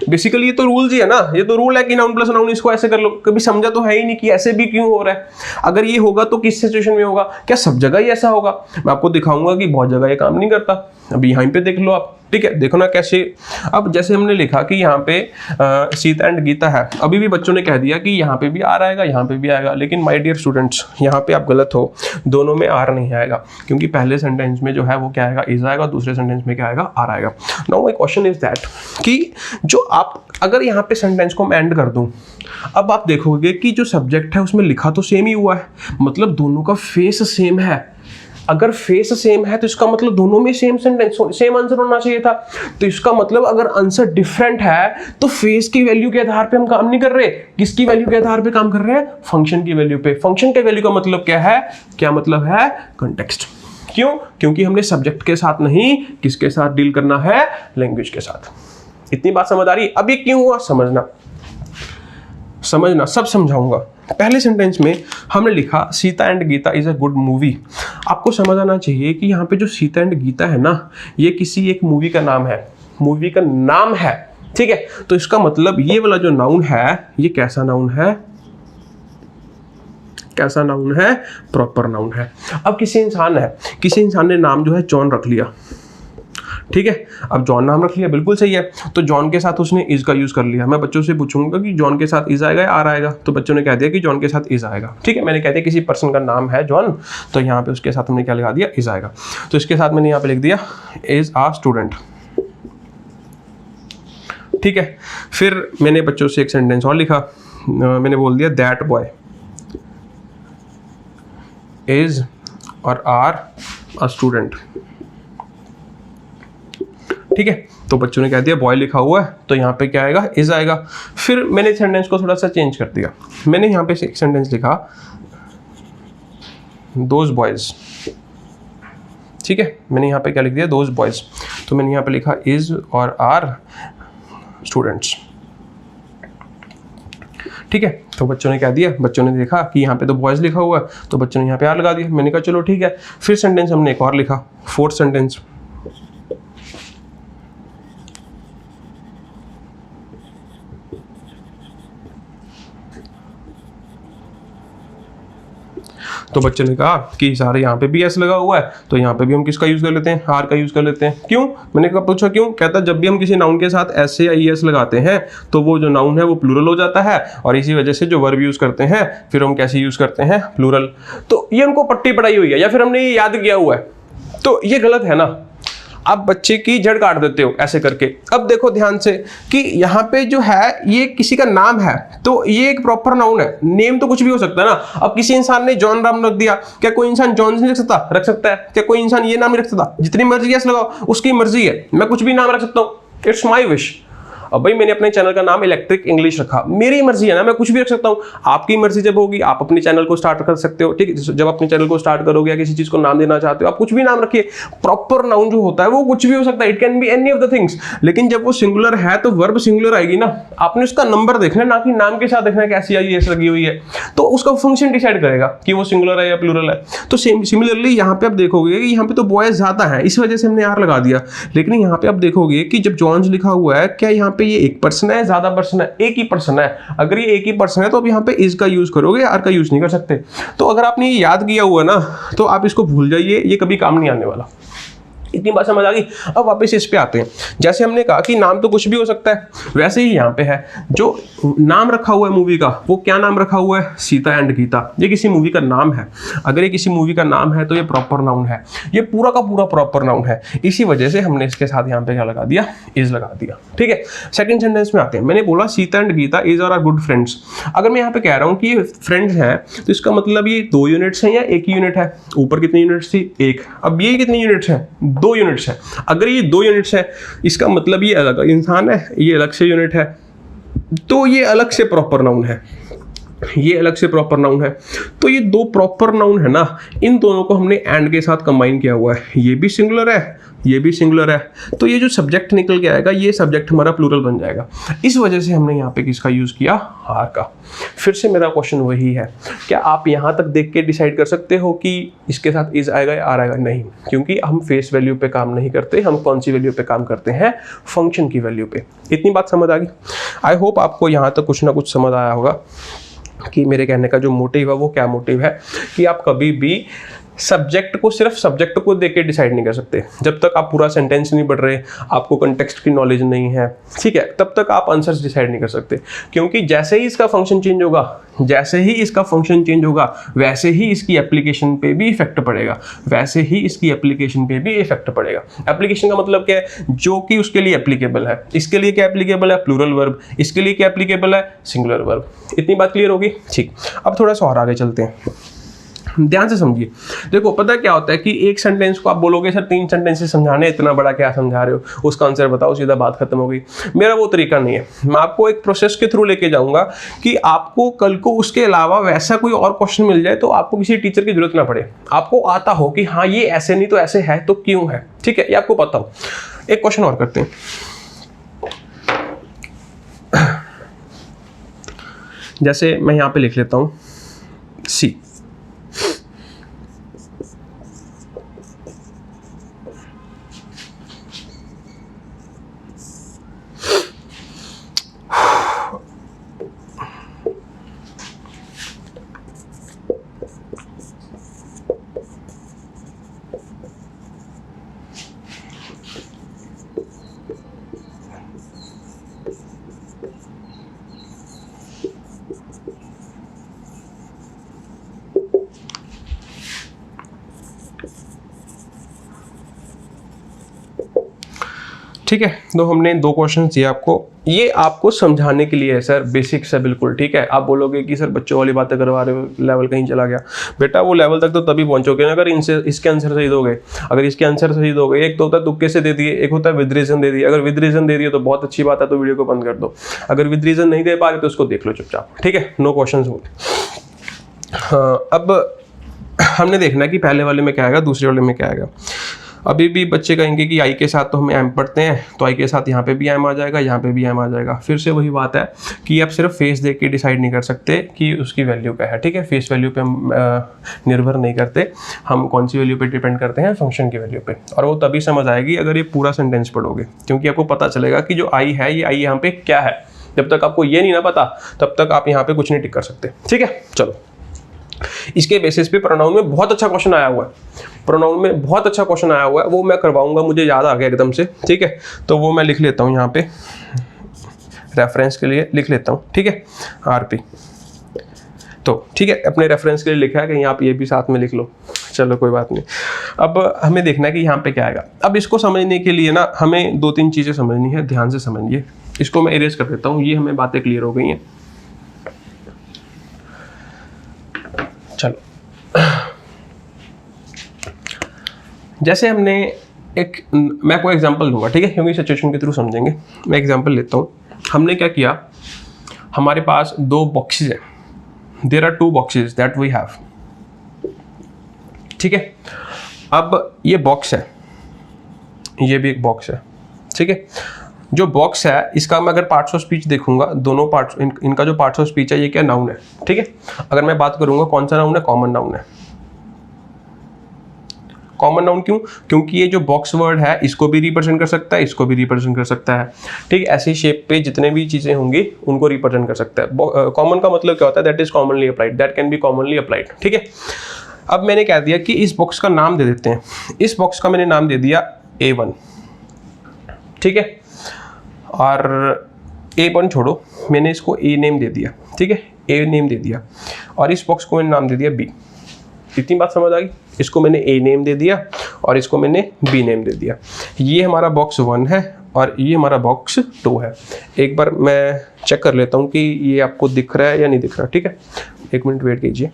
बेसिकली ये तो रूल्स ही है ना, ये तो रूल है कि नाउन प्लस नाउन इसको ऐसे कर लो। कभी समझा तो है ही नहीं कि ऐसे भी क्यों हो रहा है। अगर ये होगा तो किस सिचुएशन में होगा? क्या सब जगह ही ऐसा होगा? मैं आपको दिखाऊंगा कि बहुत जगह ये काम नहीं करता। अभी यहाँ पे देख लो आप, ठीक है, देखो ना कैसे। अब जैसे हमने लिखा कि यहाँ पे सीता एंड गीता है, अभी भी बच्चों ने कह दिया कि यहाँ पे भी आर आएगा, यहाँ पे भी आएगा, लेकिन माय डियर स्टूडेंट्स यहाँ पे आप गलत हो, दोनों में आर नहीं आएगा, क्योंकि पहले सेंटेंस में जो है वो क्या आएगा? इज आएगा, दूसरे सेंटेंस में क्या आएगा? आर आएगा। Now my question is that कि जो आप अगर यहाँ पे सेंटेंस को मैं एंड कर दूं, अब आप देखोगे कि जो सब्जेक्ट है उसमें लिखा तो सेम ही हुआ है, मतलब दोनों का फेस सेम है। अगर फेस सेम है तो इसका मतलब दोनों में सेम सेंटेंस सेम आंसर होना चाहिए था। तो इसका मतलब अगर आंसर डिफरेंट है तो फेस की वैल्यू के आधार पे हम काम नहीं कर रहे। किसकी वैल्यू के आधार पे काम कर रहे हैं? फंक्शन की वैल्यू पे। फंक्शन के वैल्यू का मतलब क्या है? क्या मतलब है? कॉन्टेक्स्ट। क्यों? क्योंकि हमने सब्जेक्ट के साथ नहीं, किसके साथ डील करना है? लैंग्वेज के साथ। इतनी बात समझ आ रही? अब ये क्यों हुआ समझना, सब समझाऊंगा। पहले सेंटेंस में हमने लिखा Sita and Gita is a good movie. आपको समझ आना चाहिए कि यहाँ पे जो सीता एंड गीता है ना, ये किसी एक मूवी का नाम है, मूवी का नाम है, ठीक है। तो इसका मतलब ये वाला जो नाउन है ये कैसा नाउन है? कैसा नाउन है? प्रॉपर नाउन है। अब किसी इंसान ने नाम जो है जॉन रख लिया, ठीक है। अब जॉन नाम रख लिया, बिल्कुल सही है। तो जॉन के साथ उसने इज का यूज कर लिया। मैं बच्चों से पूछूंगा कि जॉन के साथ इज आएगा या आर आएगा, तो बच्चों ने कह दिया कि जॉन के साथ इज आएगा, ठीक है। मैंने कह दिया किसी पर्सन का नाम है जॉन, तो यहाँ पे उसके साथ हमने क्या लगा दिया? इज आएगा। तो इसके साथ मैंने यहाँ पे लिख दिया इज आ स्टूडेंट, ठीक है। फिर मैंने बच्चों से एक सेंटेंस और लिखा, मैंने बोल दिया दैट बॉय इज और आर अ स्टूडेंट, ठीक है। तो बच्चों ने कह दिया बॉय लिखा हुआ है, तो यहाँ पे क्या आएगा? इज आएगा। फिर मैंने सेंटेंस को थोड़ा सा चेंज कर दिया। मैंने यहाँ पे एक सेंटेंस लिखा दोज बॉयज, ठीक है। मैंने यहाँ पे क्या लिख दिया? Those boys. तो मैंने यहाँ पे लिखा इज और आर स्टूडेंट्स, ठीक है। तो बच्चों ने क्या दिया? बच्चों ने देखा कि यहाँ पे तो बॉयज लिखा हुआ है, तो बच्चों ने यहाँ पे आर लगा दिया। मैंने कहा चलो ठीक है। फिर सेंटेंस हमने एक और लिखा, फोर्थ सेंटेंस, तो बच्चे ने कहा कि सारे यहाँ पे भी एस लगा हुआ है, तो यहाँ पे भी हम किसका यूज कर लेते हैं? आर का यूज कर लेते हैं। क्यों? मैंने कहा पूछा क्यों? कहता जब भी हम किसी नाउन के साथ एस या ई एस लगाते हैं तो वो जो नाउन है वो प्लूरल हो जाता है, और इसी वजह से जो वर्ब यूज करते हैं फिर हम कैसे यूज करते हैं? प्लूरल। तो ये उनको पट्टी पढ़ाई हुई है या फिर हमने ये याद किया हुआ है, तो ये गलत है ना। आप बच्चे की जड़ काट देते हो ऐसे करके। अब देखो ध्यान से कि यहाँ पे जो है ये किसी का नाम है, तो ये एक प्रॉपर नाउन है। नेम तो कुछ भी हो सकता है ना। अब किसी इंसान ने जॉन नाम रख दिया, क्या कोई इंसान जॉन नहीं रख सकता है? क्या कोई इंसान ये नाम रख सकता? जितनी मर्जी ऐसे लगाओ, उसकी मर्जी है। मैं कुछ भी नाम रख सकता हूँ, इट्स माई विश। अब भाई मैंने अपने चैनल का नाम इलेक्ट्रिक इंग्लिश रखा, मेरी मर्जी है ना, मैं कुछ भी रख सकता हूँ। आपकी मर्जी जब होगी आप अपने चैनल को स्टार्ट कर सकते हो, ठीक है। जब अपने चैनल को स्टार्ट करोगे या किसी चीज को नाम देना चाहते हो, आप कुछ भी नाम रखिए। प्रॉपर नाउन जो होता है वो कुछ भी हो सकता है, it can be any of the things. लेकिन जब वो सिंगुलर है तो वर्ब सिंगुलर आएगी ना। आपने उसका नंबर देखना, ना कि नाम के साथ देखना कैसी आई एस लगी हुई है, तो उसका फंक्शन डिसाइड करेगा कि वो सिंगुलर है या प्लूरल है। तो सिमिलरली यहाँ पे आप देखोगे कि यहाँ पे तो बॉयज ज्यादा है, इस वजह से हमने आर लगा दिया। लेकिन यहाँ पे आप देखोगे कि जब जॉन्स लिखा हुआ है, क्या यहाँ पे ये एक पर्सन है, ज्यादा पर्सन है? एक ही पर्सन है। अगर ये एक ही पर्सन है तो अब यहाँ पे इज का यूज करोगे, आर का यूज नहीं कर सकते। तो अगर आपने ये याद किया हुआ ना तो आप इसको भूल जाइए, ये कभी काम नहीं आने वाला। इतनी बात समझ आ गई। अब वापस इस पे आते हैं। जैसे हमने कहा कि नाम तो कुछ भी हो सकता है, वैसे ही यहाँ पे है जो नाम रखा हुआ है मूवी का, वो क्या नाम रखा हुआ है? सीता एंड गीता। ये किसी मूवी का नाम है। अगर ये किसी मूवी का नाम है तो ये प्रॉपर नाउन है, ये पूरा का पूरा प्रॉपर नाउन है। इसी वजह से हमने इसके साथ यहाँ पे क्या लगा दिया? इज लगा दिया, ठीक है। सेकंड सेंटेंस में आते हैं। मैंने बोला सीता एंड गीता इज और आर गुड फ्रेंड्स। अगर मैं यहाँ पे कह रहा हूँ कि ये फ्रेंड्स हैं, तो इसका मतलब ये 2 यूनिट्स हैं या एक ही यूनिट है? ऊपर कितनी यूनिट्स थी? 1। अब ये कितनी यूनिट्स हैं? 2 यूनिट्स है। अगर ये 2 यूनिट्स है, इसका मतलब ये अलग इंसान है, ये अलग से यूनिट है, तो ये अलग से प्रॉपर नाउन है, ये अलग से प्रॉपर नाउन है। तो ये 2 प्रॉपर नाउन है ना, इन दोनों को हमने एंड के साथ कंबाइन किया हुआ है, ये भी सिंगुलर है, ये भी सिंगुलर है, तो ये जो सब्जेक्ट निकल के आएगा ये सब्जेक्ट हमारा प्लूरल बन जाएगा। इस वजह से हमने यहाँ पे किसका यूज़ किया, आर का। फिर से मेरा क्वेश्चन वही है, क्या आप यहाँ तक देख के डिसाइड कर सकते हो कि इसके साथ इज आएगा या आर आएगा? नहीं, क्योंकि हम फेस वैल्यू पे काम नहीं करते, हम कौन सी वैल्यू पे काम करते हैं, फंक्शन की वैल्यू पे। इतनी बात समझ आ गई? आई होप आपको यहाँ तक कुछ ना कुछ समझ आया होगा कि मेरे कहने का जो मोटिव है वो क्या मोटिव है, कि आप कभी भी सब्जेक्ट को सिर्फ सब्जेक्ट को देख के डिसाइड नहीं कर सकते। जब तक आप पूरा सेंटेंस नहीं पढ़ रहे, आपको कंटेक्स्ट की नॉलेज नहीं है, ठीक है, तब तक आप आंसर्स डिसाइड नहीं कर सकते। क्योंकि जैसे ही इसका फंक्शन चेंज होगा, जैसे ही इसका फंक्शन चेंज होगा, वैसे ही इसकी एप्लीकेशन पे भी इफेक्ट पड़ेगा, वैसे ही इसकी एप्लीकेशन पे भी इफेक्ट पड़ेगा। एप्लीकेशन का मतलब क्या है, जो कि उसके लिए एप्लीकेबल है। इसके लिए क्या एप्लीकेबल है, प्लूरल वर्ब। इसके लिए क्या एप्लीकेबल है, सिंगुलर वर्ब। इतनी बात क्लियर होगी? ठीक, अब थोड़ा सा और आगे चलते हैं, ध्यान से समझिए। देखो पता क्या होता है कि एक सेंटेंस को आप बोलोगे सर 3 सेंटेंसेस समझाने, इतना बड़ा क्या समझा रहे हो, उसका आंसर बताओ, सीधा बात खत्म हो गई। मेरा वो तरीका नहीं है, मैं आपको एक प्रोसेस के थ्रू लेके जाऊंगा कि आपको कल को उसके अलावा वैसा कोई और क्वेश्चन मिल जाए तो आपको किसी टीचर की जरूरत ना पड़े, आपको आता हो कि हाँ ये ऐसे नहीं तो ऐसे है, तो क्यों है, ठीक है, ये आपको पता हो। एक क्वेश्चन और करते हैं। जैसे मैं यहां पे लिख लेता हूं सी, ठीक है। तो हमने 2 क्वेश्चन दिए आपको, ये आपको समझाने के लिए है सर, बेसिक्स है बिल्कुल, ठीक है। आप बोलोगे कि सर बच्चों वाली बातें करवा रहे हो, लेवल कहीं चला गया। बेटा वो लेवल तक तो तभी पहुंचोगे ना अगर इनसे इसके आंसर सही दोगे। अगर इसके आंसर सही दोगे, एक तो होता है तुक्के से दे दिए, एक होता है विद रीजन दे दिए। अगर विद रीजन दे दिए तो बहुत अच्छी बात है, तो वीडियो को बंद कर दो। अगर विद रीजन नहीं दे पा रहे तो उसको देख लो चुपचाप, ठीक है, नो क्वेश्चन हो। हाँ, अब हमने देखना है कि पहले वाले में क्या आएगा, दूसरे वाले में क्या आएगा। अभी भी बच्चे कहेंगे कि आई के साथ तो हमें एम पढ़ते हैं, तो आई के साथ यहाँ पे भी एम आ जाएगा, यहाँ पे भी एम आ जाएगा। फिर से वही बात है कि आप सिर्फ फेस देख के डिसाइड नहीं कर सकते कि उसकी वैल्यू क्या है, ठीक है। फेस वैल्यू पे हम निर्भर नहीं करते, हम कौन सी वैल्यू पे डिपेंड करते हैं, फंक्शन की वैल्यू पे। और वो तभी समझ आएगी अगर ये पूरा सेंटेंस पढ़ोगे, क्योंकि आपको पता चलेगा कि जो आई है, ये आई यहाँ पे क्या है। जब तक आपको ये नहीं ना पता, तब तक आप यहाँ पे कुछ नहीं टिक कर सकते, ठीक है। चलो, इसके बेसिस पे प्रोनाउन में बहुत अच्छा क्वेश्चन आया हुआ है, प्रोनाउन में बहुत अच्छा क्वेश्चन आया हुआ है, वो मैं करवाऊंगा, मुझे याद आ गया एकदम से, ठीक है। तो वो मैं लिख लेता हूँ यहाँ पे, रेफरेंस के लिए लिख लेता हूँ, ठीक है, आरपी। तो ठीक है, अपने रेफरेंस के लिए लिखा है कि आप ये भी साथ में लिख लो, चलो कोई बात नहीं। अब हमें देखना है कि यहाँ पे क्या आएगा। अब इसको समझने के लिए ना हमें 2-3 चीज़ें समझनी है, ध्यान से समझिए। इसको मैं इरेज कर देता हूँ, ये हमें बातें क्लियर हो गई हैं। चलो, जैसे हमने मैं कोई एग्जांपल दूंगा, ठीक है, क्योंकि सिचुएशन के थ्रू समझेंगे। मैं एग्जांपल लेता हूँ। हमने क्या किया, हमारे पास 2 बॉक्सेस हैं, there are 2 boxes that we have, ठीक है। अब ये बॉक्स है, ये भी एक बॉक्स है, ठीक है। जो बॉक्स है इसका मैं अगर पार्ट्स ऑफ स्पीच देखूंगा, दोनों पार्ट्स, इनका जो पार्ट्स ऑफ स्पीच है ये क्या, नाउन है, ठीक है। अगर मैं बात करूंगा कौन सा नाउन है, कॉमन नाउन है। कॉमन नाउन क्यों, क्योंकि ये जो बॉक्स वर्ड है इसको भी रिप्रेजेंट कर सकता है, इसको भी रिप्रेजेंट कर सकता है, ठीक है। ऐसी शेप पे जितने भी चीजें होंगी उनको रिप्रेजेंट कर सकता है। कॉमन का मतलब क्या होता है, that is commonly applied, that can be commonly applied, ठीक है। अब मैंने कह दिया कि इस बॉक्स का नाम दे देते हैं, इस बॉक्स का मैंने नाम दे दिया A1, ठीक है। और A1 छोड़ो, मैंने इसको A नेम दे दिया, ठीक है, A नेम दे दिया। और इस बॉक्स को मैंने नाम दे दिया B। इतनी बात समझ आ गई। इसको मैंने A नेम दे दिया और इसको मैंने B नेम दे दिया। ये हमारा बॉक्स 1 है और ये हमारा बॉक्स 2 है। एक बार मैं चेक कर लेता हूँ कि ये आपको दिख रहा है या नहीं दिख रहा, ठीक है। 1 मिनट वेट कीजिए।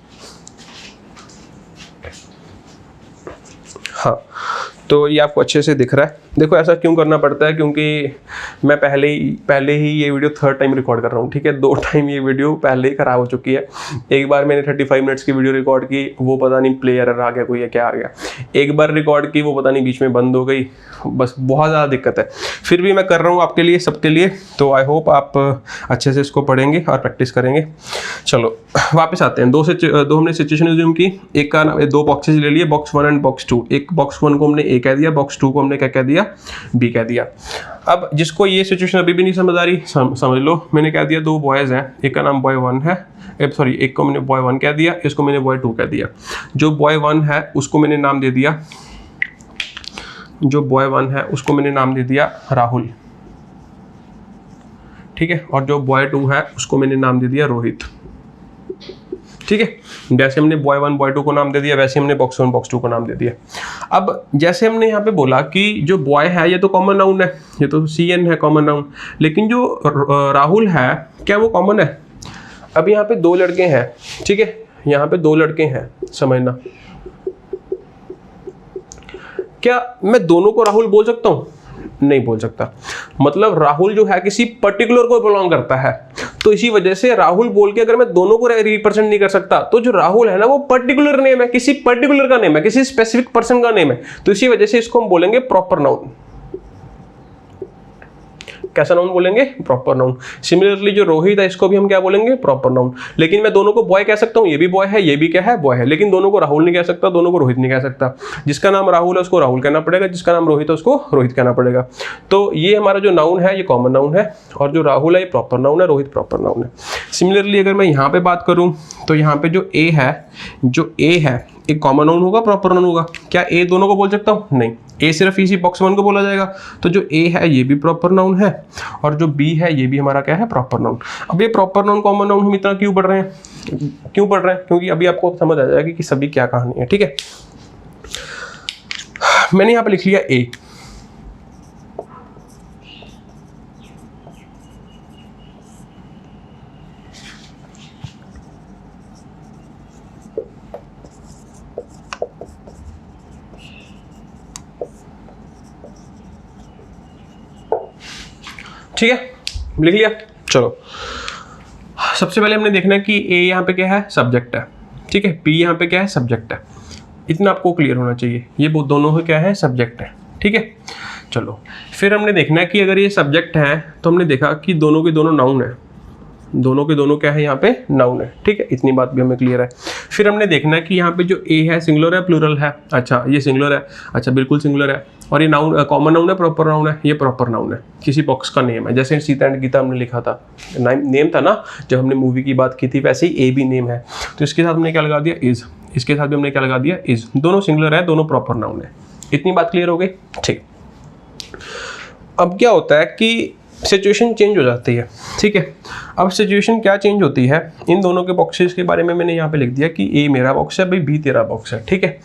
हाँ, तो ये आपको अच्छे से दिख रहा है। देखो ऐसा क्यों करना पड़ता है, क्योंकि मैं पहले ही ये वीडियो 3rd टाइम रिकॉर्ड कर रहा हूँ, ठीक है। 2 टाइम ये वीडियो पहले ही ख़राब हो चुकी है। एक बार मैंने 35 मिनट्स की वीडियो रिकॉर्ड की, वो पता नहीं प्ले एरर आ गया कोई, या क्या आ गया। एक बार रिकॉर्ड की, वो पता नहीं बीच में बंद हो गई, बस बहुत ज़्यादा दिक्कत है। फिर भी मैं कर रहा हूँ आपके लिए, सबके लिए। तो आई होप आप अच्छे से इसको पढ़ेंगे और प्रैक्टिस करेंगे। चलो वापस आते हैं। दो हमने सिचुएशन एज्यूम की, एक का 2 बॉक्सेस ले लिए, बॉक्स 1 एंड बॉक्स 2। एक बॉक्स 1 को हमने ए कह दिया, बॉक्स 2 को हमने क्या कह दिया, बी कह दिया। अब जिसको ये सिचुएशन अभी भी नहीं समझ आ रही, समझ लो। मैंने कह दिया 2 बॉयज़ हैं, एक का नाम बॉय 1 है, सॉरी एक को मैंने बॉय 1 कह दिया, इसको मैंने बॉय 2 कह दिया। जो बॉय 1 है उसको मैंने नाम दे दिया, जो बॉय 1 है उसको मैंने नाम दे दिया राहुल, ठीक है। और जो बॉय 2 है उसको मैंने नाम दे दिया रोहित, ठीक है। जैसे हमने बॉय 1 बॉय 2 को नाम दे दिया, वैसे हमने बॉक्स 1 बॉक्स 2 को नाम दे दिया। अब जैसे हमने यहाँ पे बोला कि जो बॉय है ये तो कॉमन नाउन है, ये तो CN है कॉमन नाउन, लेकिन जो राहुल है क्या वो कॉमन है? अब यहाँ पे 2 लड़के हैं, ठीक है, यहाँ पे 2 लड़के हैं, समझना। क्या मैं दोनों को राहुल बोल सकता हूँ? नहीं बोल सकता। मतलब राहुल जो है किसी पर्टिकुलर को बिलोंग करता है, तो इसी वजह से राहुल बोल के अगर मैं दोनों को रिप्रेजेंट नहीं कर सकता, तो जो राहुल है ना वो पर्टिकुलर नेम है, किसी पर्टिकुलर का नेम है, किसी स्पेसिफिक पर्सन का नेम है, तो इसी वजह से इसको हम बोलेंगे प्रॉपर नाउन। कैसा नाउन बोलेंगे? Proper noun. सिमिलरली जो रोहित है इसको भी हम क्या बोलेंगे? Proper noun. लेकिन मैं दोनों को बॉय कह सकता हूँ, ये भी बॉय है, ये भी क्या है? बॉय है। लेकिन दोनों को राहुल नहीं कह सकता, दोनों को रोहित नहीं कह सकता। जिसका नाम राहुल है उसको राहुल कहना पड़ेगा, जिसका नाम रोहित है उसको रोहित कहना पड़ेगा। तो ये हमारा जो नाउन है ये कॉमन नाउन है, और जो राहुल है ये प्रॉपर नाउन है, रोहित प्रॉपर नाउन है। सिमिलरली अगर मैं यहाँ पे बात करूँ तो यहाँ पे जो ए है एक कॉमन नाउन होगा, प्रॉपर नाउन होगा। क्या ए दोनों को बोल सकता हूँ? नहीं, ए सिर्फ इसी बॉक्स 1 को बोला जाएगा। तो जो ए है ये भी प्रॉपर नाउन है, और जो बी है ये भी हमारा क्या है? Proper noun. अब ये प्रॉपर नाउन कॉमन नाउन हम इतना क्यों पढ़ रहे हैं? क्योंकि अभी आपको समझ आ जाएगा कि सभी क्या कहानी है, ठीक है। मैंने यहाँ पे लिख लिया ए, ठीक है, लिख लिया। चलो सबसे पहले हमने देखना है कि ए यहाँ पे क्या है? सब्जेक्ट है, ठीक है। बी यहाँ पे क्या है? सब्जेक्ट है। इतना आपको क्लियर होना चाहिए, ये दोनों को क्या है? सब्जेक्ट है, ठीक है। चलो फिर हमने देखना है कि अगर ये सब्जेक्ट है तो हमने देखा कि दोनों के दोनों नाउन है, दोनों के दोनों क्या है? यहाँ पे नाउन है, ठीक है। इतनी बात भी हमें क्लियर है। फिर हमने देखना है कि यहाँ पे जो ए है सिंगुलर है प्लूरल है? अच्छा ये सिंगुलर है, अच्छा बिल्कुल सिंगुलर है। और ये नाउन कॉमन नाउन है, प्रॉपर नाउन है? ये प्रॉपर नाउन है, किसी बॉक्स का नेम है। जैसे सीता एंड गीता हमने लिखा था, नेम था ना जब हमने मूवी की बात की थी, वैसे ही ए भी नेम है। तो इसके साथ हमने क्या लगा दिया? इज। इसके साथ भी हमने क्या लगा दिया? इज। दोनों सिंगुलर है, दोनों प्रॉपर नाउन है। इतनी बात क्लियर हो गई, ठीक। अब क्या होता है कि सिचुएशन चेंज हो जाती है, ठीक है। अब सिचुएशन क्या चेंज होती है? इन दोनों के बॉक्सेस के बारे में मैंने यहाँ पे लिख दिया कि ए मेरा बॉक्स है, भाई बी तेरा बॉक्स है, ठीक है।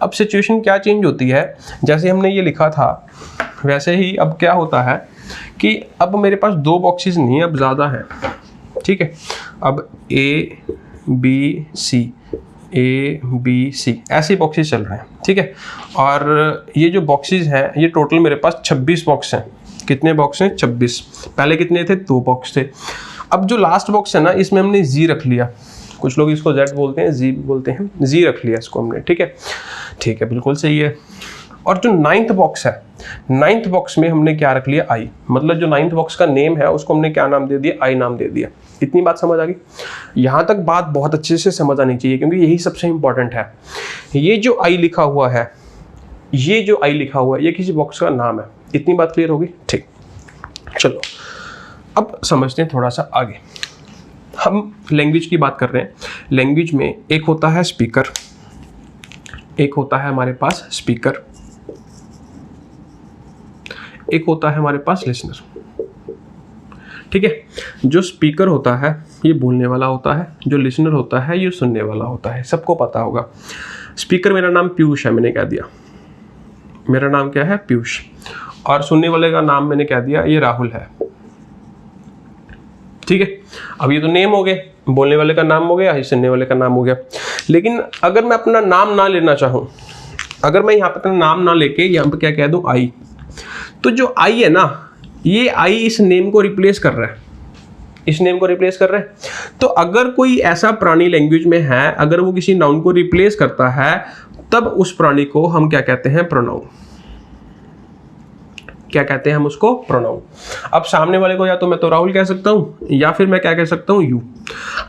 अब सिचुएशन क्या चेंज होती है? जैसे हमने ये लिखा था वैसे ही अब क्या होता है कि अब मेरे पास 2 बॉक्सेस नहीं है, अब ज़्यादा है, ठीक है। अब ए बी सी ऐसे बॉक्सेस चल रहे हैं, ठीक है। और ये जो बॉक्सेस हैं ये टोटल मेरे पास 26 बॉक्स हैं। कितने बॉक्स हैं? 26। पहले कितने थे? 2 बॉक्स थे। अब जो लास्ट बॉक्स है ना इसमें हमने जी रख लिया, कुछ लोग इसको जेड बोलते हैं, जी बोलते हैं, जी रख लिया इसको हमने, ठीक है। ठीक है, बिल्कुल सही है। और जो 9th बॉक्स है, 9th बॉक्स में हमने क्या रख लिया? आई। मतलब जो 9th बॉक्स का नेम है उसको हमने क्या नाम दे दिया? आई नाम दे दिया। इतनी बात समझ आ गई? यहाँ तक बात बहुत अच्छे से समझ आनी चाहिए, क्योंकि यही सबसे इंपॉर्टेंट है। ये जो आई लिखा हुआ है, ये किसी बॉक्स का नाम है। इतनी बात क्लियर होगी? ठीक। चलो अब समझते हैं थोड़ा सा आगे। हम लैंग्वेज की बात कर रहे हैं। लैंग्वेज में एक होता है स्पीकर, एक होता है हमारे पास स्पीकर, एक होता है हमारे पास लिसनर, ठीक है। जो स्पीकर होता है ये बोलने वाला होता है, जो लिसनर होता है ये सुनने वाला होता है। सबको पता होगा। स्पीकर मेरा नाम पीयूष है, मैंने कह दिया मेरा नाम क्या है? पीयूष। और सुनने वाले का नाम मैंने कह दिया ये राहुल है, ठीक है। अब ये तो नेम हो गए, बोलने वाले का नाम हो गया, सुनने वाले का नाम हो गया। लेकिन अगर मैं अपना नाम ना लेना चाहूँ, अगर मैं यहाँ पे अपना नाम ना लेके यहाँ पे क्या कह दूं आई, तो जो आई है ना, ये आई इस नेम को रिप्लेस कर रहा है, इस नेम को रिप्लेस कर रहा है। तो अगर कोई ऐसा प्राणी लैंग्वेज में है, अगर वो किसी नाउन को रिप्लेस करता है, तब उस प्राणी को हम क्या कहते हैं? प्रोनाउन। क्या कहते हैं हम उसको? प्रोनाउन। अब सामने वाले को या तो मैं तो राहुल कह सकता हूं, या फिर मैं क्या कह सकता हूं? यू।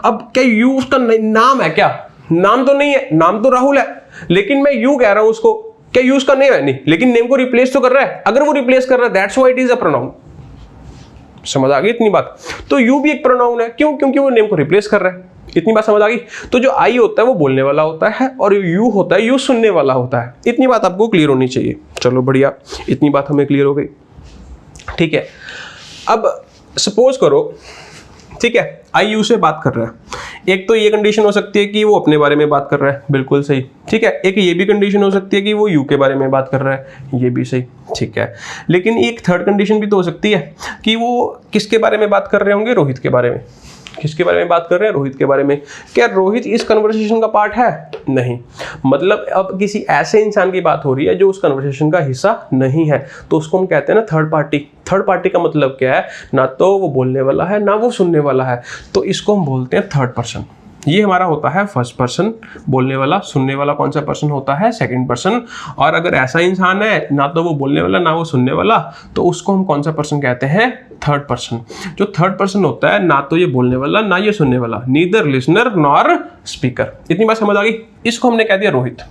अब क्या यू उसका नाम है? क्या नाम तो नहीं है, नाम तो राहुल है, लेकिन मैं यू कह रहा हूं उसको, क्या यू उसका नेम है? नहीं, लेकिन नेम को रिप्लेस तो कर रहा है। अगर वो रिप्लेस कर रहा है, that's why it is a pronoun. समझ आ गई इतनी बात? तो यू भी एक प्रोनाउन है, क्यों? क्योंकि वो नेम को रिप्लेस कर रहा है। इतनी बात समझ आ गई? तो जो आई होता है वो बोलने वाला होता है, और यू होता है, यू सुनने वाला होता है। इतनी बात आपको क्लियर होनी चाहिए। चलो बढ़िया, इतनी बात हमें क्लियर हो गई। ठीक है, अब सपोज करो, ठीक है, आई यू से बात कर रहा है। एक तो ये कंडीशन हो सकती है कि वो अपने बारे में बात कर रहा है, बिल्कुल सही। ठीक है, एक ये भी कंडीशन हो सकती है कि वो यू के बारे में बात कर रहा है, ये भी सही। ठीक है, लेकिन एक थर्ड कंडीशन भी तो हो सकती है कि वो किसके बारे में बात कर रहे होंगे? रोहित के बारे में। किसके बारे में बात कर रहे हैं? रोहित के बारे में। क्या रोहित इस कन्वर्सेशन का पार्ट है? नहीं। मतलब अब किसी ऐसे इंसान की बात हो रही है जो उस कन्वर्सेशन का हिस्सा नहीं है, तो उसको हम कहते हैं ना थर्ड पार्टी। थर्ड पार्टी का मतलब क्या है? ना तो वो बोलने वाला है, ना वो सुनने वाला है, तो इसको हम बोलते हैं थर्ड पर्सन। ये हमारा होता है फर्स्ट पर्सन, बोलने वाला। सुनने वाला कौन सा पर्सन होता है? Second person. और अगर ऐसा इंसान है ना तो वो बोलने वाला ना वो सुनने वाला, तो उसको हम कौन सा पर्सन कहते हैं? Third person. जो थर्ड पर्सन होता है, ना तो ये बोलने वाला ना ये सुनने वाला, नीदर लिसनर नॉर स्पीकर। इतनी बात समझ आ गई? इसको हमने कह दिया रोहित।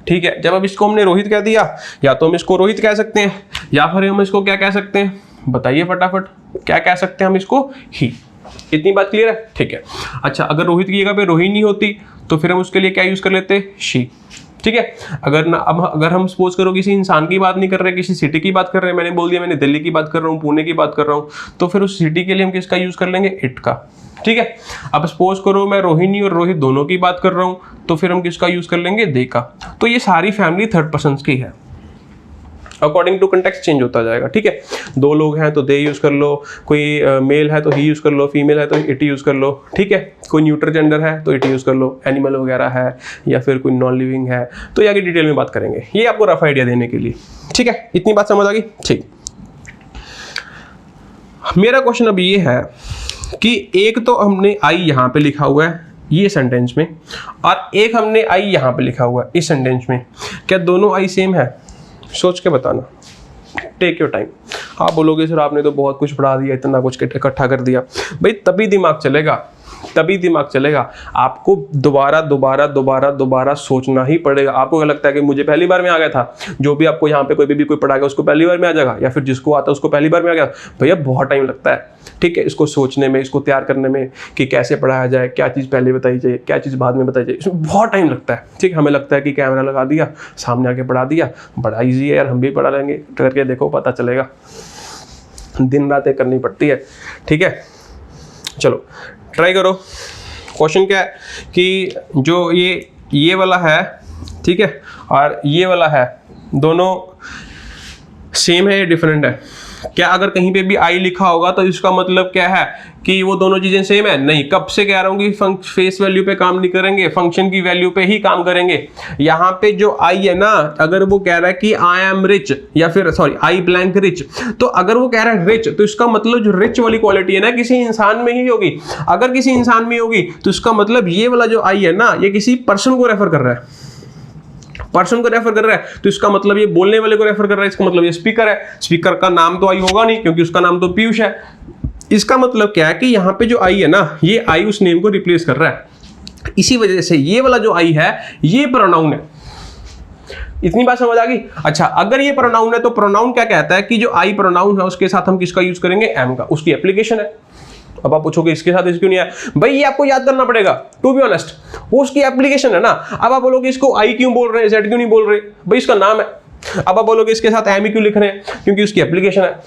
ठीक है, जब अब इसको हमने रोहित कह दिया, या तो हम इसको रोहित कह सकते हैं, या फिर हम इसको क्या कह सकते हैं? बताइए फटाफट, क्या कह सकते हैं हम इसको? ही। इतनी बात क्लियर है? ठीक है। अच्छा, अगर रोहित की जगह पे रोहिणी होती तो फिर हम उसके लिए क्या यूज कर लेते? शी। ठीक है, अगर हम सपोज करो किसी इंसान की बात नहीं कर रहे, किसी सिटी की बात कर रहे हैं, मैंने बोल दिया मैंने दिल्ली की बात कर रहा हूँ, पुणे की बात कर रहा हूँ, तो फिर उस सिटी के लिए हम किसका यूज कर लेंगे? इट का। ठीक है, अब सपोज करो मैं रोहिणी और रोहित दोनों की बात कर रहा हूँ, तो फिर हम किसका यूज कर लेंगे? दे का। तो ये सारी फैमिली थर्ड पर्सन की है। अकॉर्डिंग टू कंटेक्स्ट चेंज होता जाएगा। ठीक है, दो लोग हैं तो दे यूज कर लो, कोई मेल है तो ही यूज कर लो, फीमेल है तो इट यूज कर लो। ठीक है, कोई न्यूट्रल जेंडर है तो इट यूज कर लो, एनिमल वगैरह है या फिर कोई नॉन लिविंग है तो आगे डिटेल में बात करेंगे, ये आपको रफ आइडिया देने के लिए। ठीक है, इतनी बात समझ आ गई? ठीक। मेरा क्वेश्चन अब ये है कि एक तो हमने आई यहाँ पे लिखा हुआ है ये सेंटेंस में, और एक हमने आई यहाँ पे लिखा हुआ है इस सेंटेंस में। क्या दोनों आई सेम है? सोच के बताना, टेक योर टाइम। आप बोलोगे सर आपने तो बहुत कुछ पढ़ा दिया, इतना कुछ इकट्ठा कर दिया। भाई तभी दिमाग चलेगा, तभी दिमाग चलेगा। आपको दोबारा दोबारा दोबारा दोबारा सोचना ही पड़ेगा। आपको क्या लगता है कि मुझे पहली बार में आ गया था? जो भी आपको यहाँ पे कोई भी कोई पढ़ाएगा उसको पहली बार में आ जाएगा, या फिर जिसको आता है उसको पहली बार में आ गया? भैया बहुत टाइम लगता है। ठीक है, इसको सोचने में, इसको तैयार करने में कि कैसे पढ़ाया जाए, क्या चीज़ पहले बताई जाए, क्या चीज़ बाद में बताई जाए, इसमें बहुत टाइम लगता है। ठीक, हमें लगता है कि कैमरा लगा दिया, सामने आके पढ़ा दिया, बड़ा ईजी है यार, हम भी पढ़ा लेंगे, करके देखो पता चलेगा। दिन रात करनी पड़ती है। ठीक है, चलो ट्राई करो। क्वेश्चन क्या है कि जो ये वाला है, ठीक है, और ये वाला है, दोनों सेम है या डिफरेंट है? क्या अगर कहीं पे भी आई लिखा होगा तो इसका मतलब क्या है कि वो दोनों चीजें सेम है? नहीं। कब से कह रहा हूं कि फेस वैल्यू पे काम नहीं करेंगे, फंक्शन की वैल्यू पे ही काम करेंगे। यहाँ पे जो आई है ना, अगर वो कह रहा है कि आई एम रिच, या फिर सॉरी आई ब्लैंक रिच, तो अगर वो कह रहा है रिच, तो इसका मतलब जो रिच वाली क्वालिटी है ना किसी इंसान में ही होगी। अगर किसी इंसान में होगी तो इसका मतलब ये वाला जो आई है ना, ये किसी पर्सन को रेफर कर रहा है, पर्सन को रेफर कर रहा है, तो इसका मतलब ये बोलने वाले को रेफर कर रहा है। इसका मतलब ये स्पीकर है। स्पीकर का नाम तो आई होगा नहीं क्योंकि उसका नाम तो पीयूष है। इसका मतलब क्या है कि यहाँ पे जो आई है ना, ये आई उस नेम को रिप्लेस कर रहा है। इसी वजह से ये वाला जो आई है ये प्रोनाउन है। इतनी बात समझ आ गई? अच्छा, अगर ये प्रोनाउन है तो प्रोनाउन क्या कहता है कि जो आई प्रोनाउन है उसके साथ हम किसका यूज करेंगे? एम का। उसकी एप्लीकेशन है। अब आप पूछोगे इसके साथ इसक्यों नहीं आया? भाई ये आपको याद करना पड़ेगा, टू बी ऑनेस्ट, वो उसकी एप्लीकेशन है ना। अब आप बोलोगे इसको आई क्यों बोल रहे हैं, जेड क्यों नहीं बोल रहे? भाई इसका नाम है। अब आप बोलोगे इसके साथ एम क्यों लिख रहे हैं? क्योंकि उसकी एप्लीकेशन है।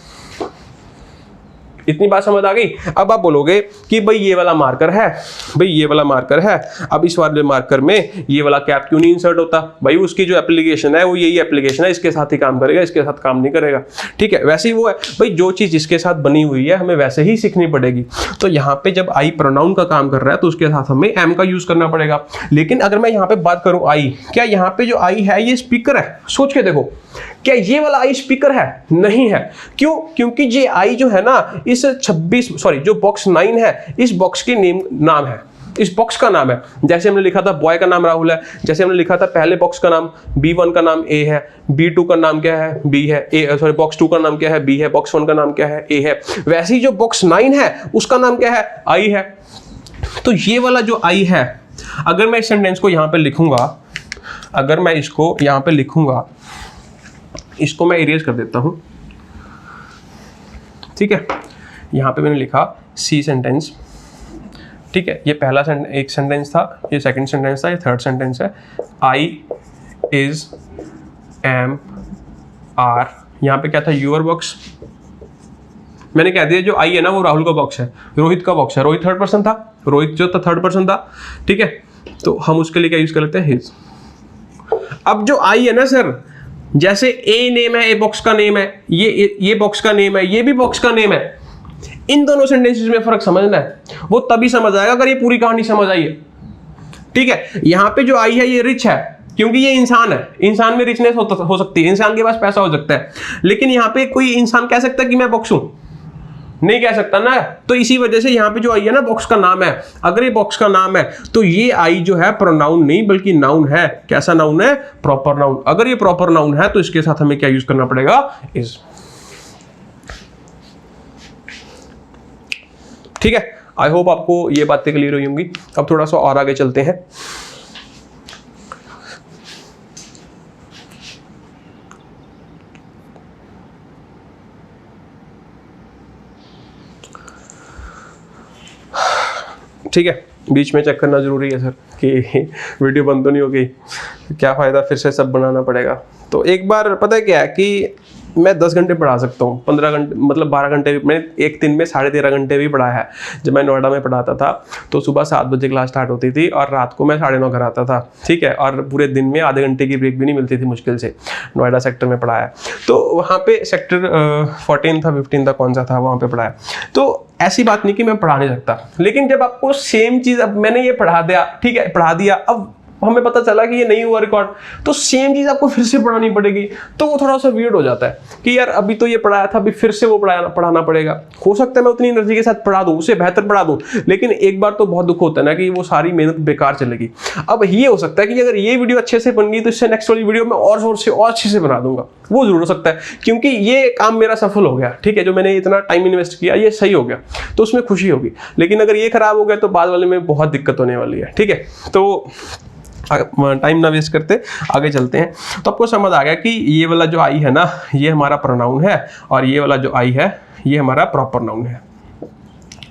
इतनी बात समझ आ गई। अब आप बोलोगे कि भाई ये वाला मार्कर है, भाई ये वाला मार्कर है, अब इस वाले मार्कर में ये वाला कैप क्यों नहीं इंसर्ट होता? भाई उसकी जो एप्लीकेशन है वो यही एप्लीकेशन है, इसके साथ ही काम करेगा, इसके साथ काम नहीं करेगा। ठीक है, वैसे ही वो है भाई, जो चीज जिसके साथ बनी हुई है हमें वैसे ही सीखनी पड़ेगी। तो यहाँ पे जब आई प्रोनाउन का काम कर रहा है तो उसके साथ हमें एम का यूज करना पड़ेगा। लेकिन अगर मैं यहाँ पे बात करूं आई, क्या यहाँ पे जो आई है ये स्पीकर है? सोच के देखो, क्या ये वाला आई स्पीकर है? नहीं है। क्यों? क्योंकि ये आई जो है ना इस 26 सॉरी जो बॉक्स 9 है इस बॉक्स की नाम है, इस बॉक्स का नाम है। जैसे हमने लिखा था बॉय का नाम राहुल है, जैसे हमने लिखा था पहले बॉक्स का नाम B1 का नाम A है, B2 का नाम क्या है? B है, सॉरी बॉक्स 2 का नाम क्या है? B है, बॉक्स 1 का नाम क्या है? A है। वैसे ही जो बॉक्स 9 है उसका नाम क्या है? I है। तो ये वाला जो I है, अगर मैं इस सेंटेंस को यहां पे लिखूंगा, अगर मैं इसको यहां पे लिखूंगा, इसको मैं इरेज कर देता हूं, ठीक है। यहां पे मैंने लिखा सी सेंटेंस, ठीक है, ये पहला एक सेंटेंस था, ये सेकंड सेंटेंस था, ये थर्ड सेंटेंस है। आई इज एम आर, यहां पे क्या था? Your box. मैंने कह दिया जो आई है ना वो राहुल का बॉक्स है, रोहित का बॉक्स है। रोहित थर्ड पर्सन था, रोहित जो था थर्ड पर्सन था, ठीक है। तो हम उसके लिए क्या यूज कर लेते हैं? हिज। अब जो आई है ना सर, जैसे ए नेम है, ए बॉक्स का नेम है, ये बॉक्स का नेम है, ये भी बॉक्स का नेम है। इन दोनों सेंटेंसेस में फर्क समझना है, वो तभी समझ आएगा अगर ये पूरी कहानी समझ आई है, ठीक है। यहां पे जो आई है ये रिच है क्योंकि ये इंसान है, इंसान में रिचनेस हो सकती है, इंसान के पास पैसा हो सकता है। लेकिन यहां पे कोई इंसान कह सकता है कि मैं बॉक्स हूं? नहीं कह सकता ना। तो इसी वजह से यहाँ पे जो आई है ना बॉक्स का नाम है, अगर ये बॉक्स का नाम है तो ये आई जो है प्रोनाउन नहीं बल्कि नाउन है। कैसा नाउन है? Proper noun. अगर ये प्रॉपर नाउन है तो इसके साथ हमें क्या यूज करना पड़ेगा? इज। ठीक है, आई होप आपको ये बातें क्लियर हुई होंगी। अब थोड़ा सा और आगे चलते हैं। ठीक है, बीच में चेक करना जरूरी है सर कि वीडियो बंद तो नहीं हो गई, क्या फ़ायदा फिर से सब बनाना पड़ेगा। तो एक बार पता है क्या है कि मैं 10 घंटे पढ़ा सकता हूँ, 15 घंटे मतलब 12 घंटे भी। मैंने एक दिन में 13.5 घंटे भी पढ़ाया है। जब मैं नोएडा में पढ़ाता था तो सुबह 7 बजे क्लास स्टार्ट होती थी और रात को मैं 9:30 घर आता था, ठीक है। और पूरे दिन में आधे घंटे की ब्रेक भी नहीं मिलती थी मुश्किल से। नोएडा सेक्टर में पढ़ाया, तो वहाँ पे सेक्टर 14 था 15 था, कौन सा था, वहाँ पे पढ़ाया। तो ऐसी बात नहीं कि मैं पढ़ा नहीं सकता, लेकिन जब आपको सेम चीज़, अब मैंने ये पढ़ा दिया, ठीक है, पढ़ा दिया, अब हमें पता चला कि ये नहीं हुआ रिकॉर्ड, तो सेम चीज़ आपको फिर से पढ़ानी पड़ेगी। तो वो थोड़ा सा वियर्ड हो जाता है कि यार अभी तो ये पढ़ाया था, अभी फिर से वो पढ़ाना पड़ेगा। हो सकता है मैं उतनी एनर्जी के साथ पढ़ा दूँ, उसे बेहतर पढ़ा दूँ, लेकिन एक बार तो बहुत दुख होता है ना कि वो सारी मेहनत बेकार चलेगी। अब ये हो सकता है कि अगर ये वीडियो अच्छे से बन गई तो इससे नेक्स्ट वाली वीडियो में और जोर से और अच्छे से बना दूंगा, वो जरूर हो सकता है, क्योंकि ये काम मेरा सफल हो गया, ठीक है। जो मैंने इतना टाइम इन्वेस्ट किया ये सही हो गया, तो उसमें खुशी होगी। लेकिन अगर ये खराब हो गया तो बाद वाले में बहुत दिक्कत होने वाली है, ठीक है। तो टाइम ना वेस्ट करते आगे चलते हैं। तो आपको समझ आ गया कि ये वाला जो आई है ना ये हमारा प्रोनाउन है और ये वाला जो आई है ये हमारा प्रॉपर नाउन है।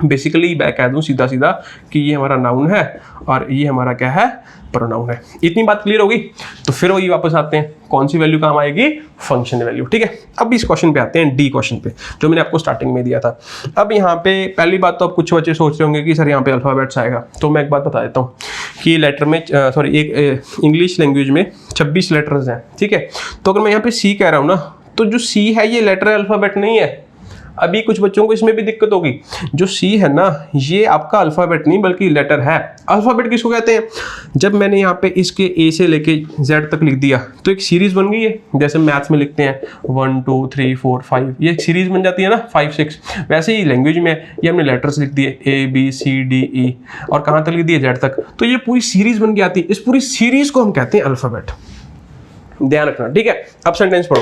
बेसिकली मैं कह दूं सीधा सीधा कि ये हमारा नाउन है और ये हमारा क्या है? प्रोनाउन है। इतनी बात क्लियर होगी? तो फिर वही वापस आते हैं, कौन सी वैल्यू काम आएगी? फंक्शन वैल्यू, ठीक है। अब इस क्वेश्चन पे आते हैं, डी क्वेश्चन पे, जो मैंने आपको स्टार्टिंग में दिया था। अब यहाँ पे पहली बात तो अब कुछ बच्चे सोच रहे होंगे कि सर यहाँ पे अल्फाबेट्स आएगा, तो मैं एक बात बता देता हूँ कि लेटर में सॉरी एक इंग्लिश लैंग्वेज में 26 लेटर्स हैं, ठीक है। तो अगर मैं यहाँ पे सी कह रहा हूँ ना, तो जो सी है ये लेटर अल्फाबेट नहीं है। अभी कुछ बच्चों को इसमें भी दिक्कत होगी। जो सी है ना ये आपका अल्फाबेट नहीं बल्कि लेटर है। अल्फाबेट किसको कहते हैं? जब मैंने यहाँ पे इसके ए से लेके जेड तक लिख दिया तो एक सीरीज बन गई है, जैसे मैथ्स में लिखते हैं 1 2 3 4 5, ये एक सीरीज बन जाती है ना 5 6। वैसे ही लैंग्वेज में ये हमने लेटर्स लिख दिए ABCDE और कहाँ तक लिख दिए? जेड तक। तो ये पूरी सीरीज बन के आती है, इस पूरी सीरीज को हम कहते हैं अल्फाबेट। ध्यान रखना, ठीक है। अब सेंटेंस पढ़ो।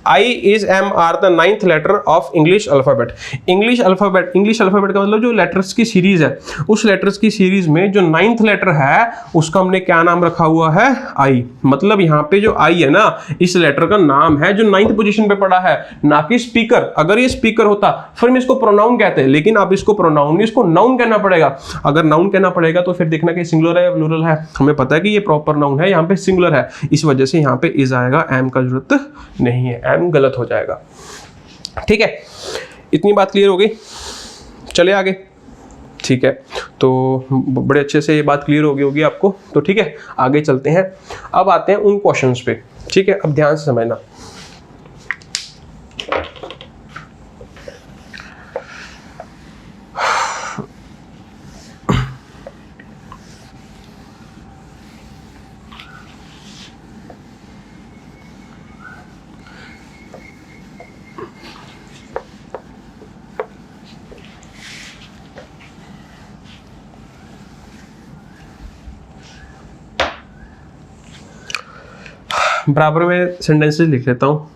I is M are the 9th letter of English alphabet। English alphabet का मतलब जो लेटर्स की सीरीज है, उस लेटर्स की सीरीज में जो 9th लेटर है उसका हमने क्या नाम रखा हुआ है? I। मतलब यहाँ पे जो I है ना इस लेटर का नाम है जो 9th पोजीशन पे पड़ा है, ना कि स्पीकर। अगर ये स्पीकर होता फिर हम इसको प्रोनाउन कहते हैं, लेकिन आप इसको प्रोनाउन नहीं, इसको नाउन कहना पड़ेगा। अगर नाउन कहना पड़ेगा तो फिर देखना कि सिंगुलर है या प्लूरल है। हमें पता है कि ये प्रॉपर नाउन है, यहाँ पे सिंगुलर है, इस वजह से यहाँ पे इज आएगा, एम का जरूरत नहीं है, एम गलत हो जाएगा, ठीक है। इतनी बात क्लियर हो गई? चले आगे, ठीक है। तो बड़े अच्छे से ये बात क्लियर हो गई होगी आपको, तो ठीक है आगे चलते हैं। अब आते हैं उन क्वेश्चंस पे, ठीक है। अब ध्यान से समझना, बराबर में सेंटेंसेस लिख लेता हूँ।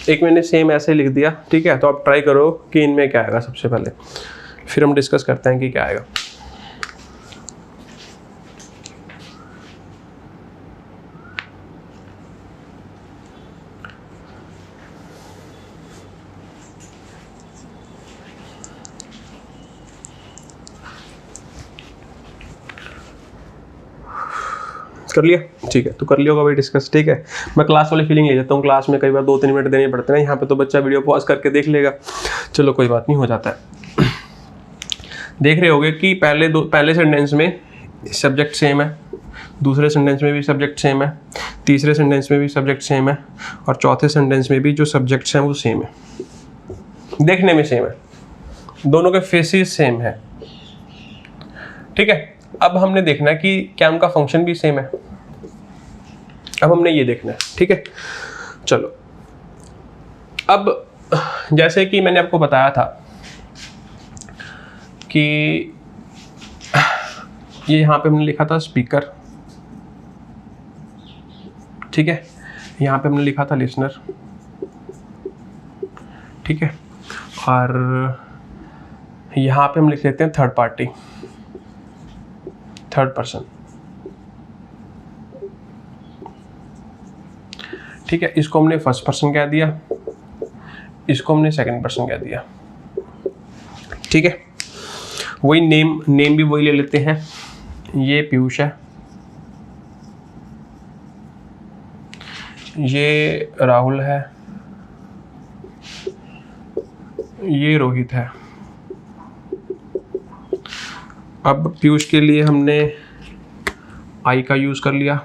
एक मैंने सेम ऐसे लिख दिया, ठीक है। तो आप ट्राई करो कि इनमें क्या आएगा सबसे पहले, फिर हम डिस्कस करते हैं कि क्या आएगा। कर लिया, ठीक है। तो कर लिया होगा भाई डिस्कस, ठीक है। मैं क्लास वाली फीलिंग ले जाता हूँ, क्लास में कई बार 2-3 मिनट देने पड़ते हैं ना, यहाँ पे तो बच्चा वीडियो पॉज करके देख लेगा, चलो कोई बात नहीं, हो जाता है। देख रहे होगे कि पहले सेंटेंस में सब्जेक्ट सेम है, दूसरे सेंटेंस में भी सब्जेक्ट सेम है, तीसरे सेंटेंस में भी सब्जेक्ट सेम है, और चौथे सेंटेंस में भी जो सब्जेक्ट्स हैं वो सेम है, देखने में सेम है, दोनों के फेसेस सेम है, ठीक है। अब हमने देखना है कि क्या उनका फंक्शन भी सेम है, अब हमने ये देखना है, ठीक है। चलो, अब जैसे कि मैंने आपको बताया था कि ये यहाँ पे हमने लिखा था स्पीकर, ठीक है। यहाँ पे हमने लिखा था लिसनर, ठीक है। और यहाँ पे हम लिख लेते हैं थर्ड पार्टी, थर्ड पर्सन, ठीक है। इसको हमने फर्स्ट पर्सन कह दिया, इसको हमने सेकंड पर्सन कह दिया, ठीक है। वही नेम भी वही ले लेते हैं, ये पीयूष है, ये राहुल है, ये रोहित है। अब पीयूष के लिए हमने आई का यूज़ कर लिया,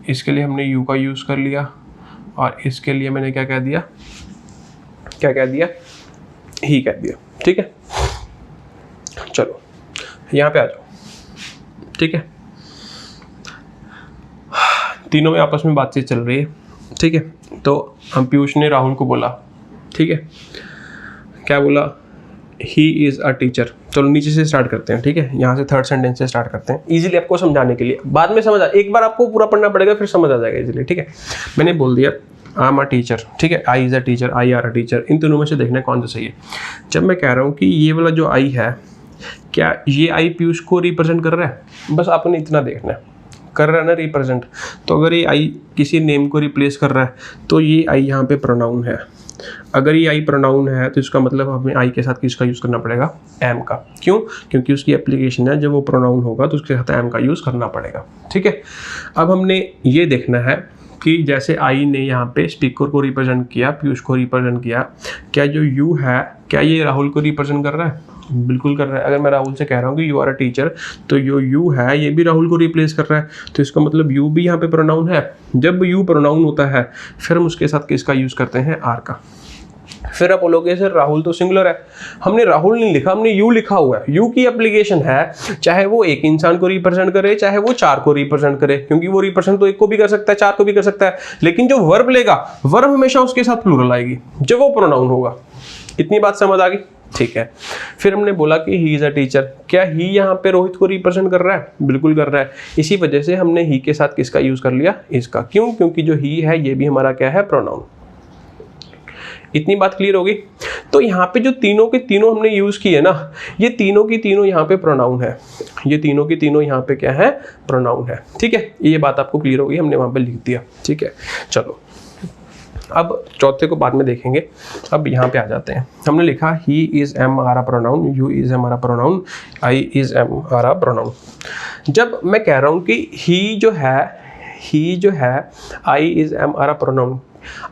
इसके लिए हमने यू का यूज़ कर लिया, और इसके लिए मैंने क्या कह दिया, ही कह दिया, ठीक है। चलो यहाँ पे आ जाओ, ठीक है। तीनों में आपस में बातचीत चल रही है, ठीक है। तो हम पीयूष ने राहुल को बोला, ठीक है, क्या बोला, ही इज़ अ टीचर। चलो नीचे से स्टार्ट करते हैं, ठीक है। यहाँ से थर्ड सेंटेंस से स्टार्ट करते हैं, इजीली आपको समझाने के लिए, बाद में समझ एक बार आपको पूरा पढ़ना पड़ेगा, फिर समझ आ जाएगा इजीली, ठीक है। मैंने बोल दिया आई एम अ टीचर, ठीक है, I is a teacher, I are a teacher, इन दोनों में से देखना कौन सा सही है। जब मैं कह रहा हूँ कि ये वाला जो आई है, क्या ये आई पीयूष को रिप्रेजेंट कर रहा है, बस आपने इतना देखना है, कर रहा है ना रिप्रेजेंट। तो अगर ये आई किसी नेम को रिप्लेस कर रहा है तो ये आई यहाँ पे प्रोनाउन है। अगर ये आई प्रोनाउन है तो इसका मतलब हमें आई के साथ किसका यूज़ करना पड़ेगा, एम का। क्यों? क्योंकि उसकी एप्लीकेशन है, जब वो प्रोनाउन होगा तो उसके साथ एम का यूज़ करना पड़ेगा, ठीक है। अब हमने ये देखना है कि जैसे आई ने यहाँ पे स्पीकर को रिप्रेजेंट किया, पीयूष को रिप्रेजेंट किया, क्या जो यू है क्या ये राहुल को रिप्रेजेंट कर रहा है? बिल्कुल कर रहा है। अगर मैं राहुल से कह रहा हूँ कि यू आर अ टीचर, तो जो यू है ये भी राहुल को रिप्लेस कर रहा है, तो इसका मतलब यू भी यहाँ पे प्रोनाउन है। जब यू प्रोनाउन होता है फिर हम उसके साथ किसका यूज़ करते हैं? आर का। फिर आप बोलोगे सर राहुल तो सिंगुलर है, हमने राहुल नहीं लिखा, हमने यू लिखा हुआ है। यू की एप्लीकेशन है, चाहे वो एक इंसान को रिप्रेजेंट करे चाहे वो चार को रिप्रेजेंट करे, क्योंकि वो रिप्रेजेंट तो एक को भी कर सकता है, चार को भी कर सकता है, लेकिन जो वर्ब लेगा वर्ब हमेशा उसके साथ प्लूरल आएगी जब वो प्रोनाउन होगा। इतनी बात समझ आ गई? ठीक है। फिर हमने बोला कि ही इज अ टीचर, क्या ही यहाँ पे रोहित को रिप्रेजेंट कर रहा है? बिल्कुल कर रहा है। इसी वजह से हमने ही के साथ किसका यूज कर लिया? इसका। क्यों? क्योंकि जो ही है ये भी हमारा क्या है? प्रोनाउन। इतनी बात क्लियर होगी? तो यहाँ पे जो तीनों के तीनों हमने यूज किए ना, ये तीनों की तीनों यहाँ पे प्रोनाउन है, ये तीनों की तीनों यहाँ पे क्या है? प्रोनाउन है। ठीक है, ये बात आपको क्लियर होगी, हमने वहां पे लिख दिया। ठीक है, चलो अब चौथे को बाद में देखेंगे, अब यहाँ पे आ जाते हैं। हमने लिखा he is am are pronoun, you is am are pronoun, I is am are pronoun. जब मैं कह रहा हूँ कि ही जो है I is am are pronoun,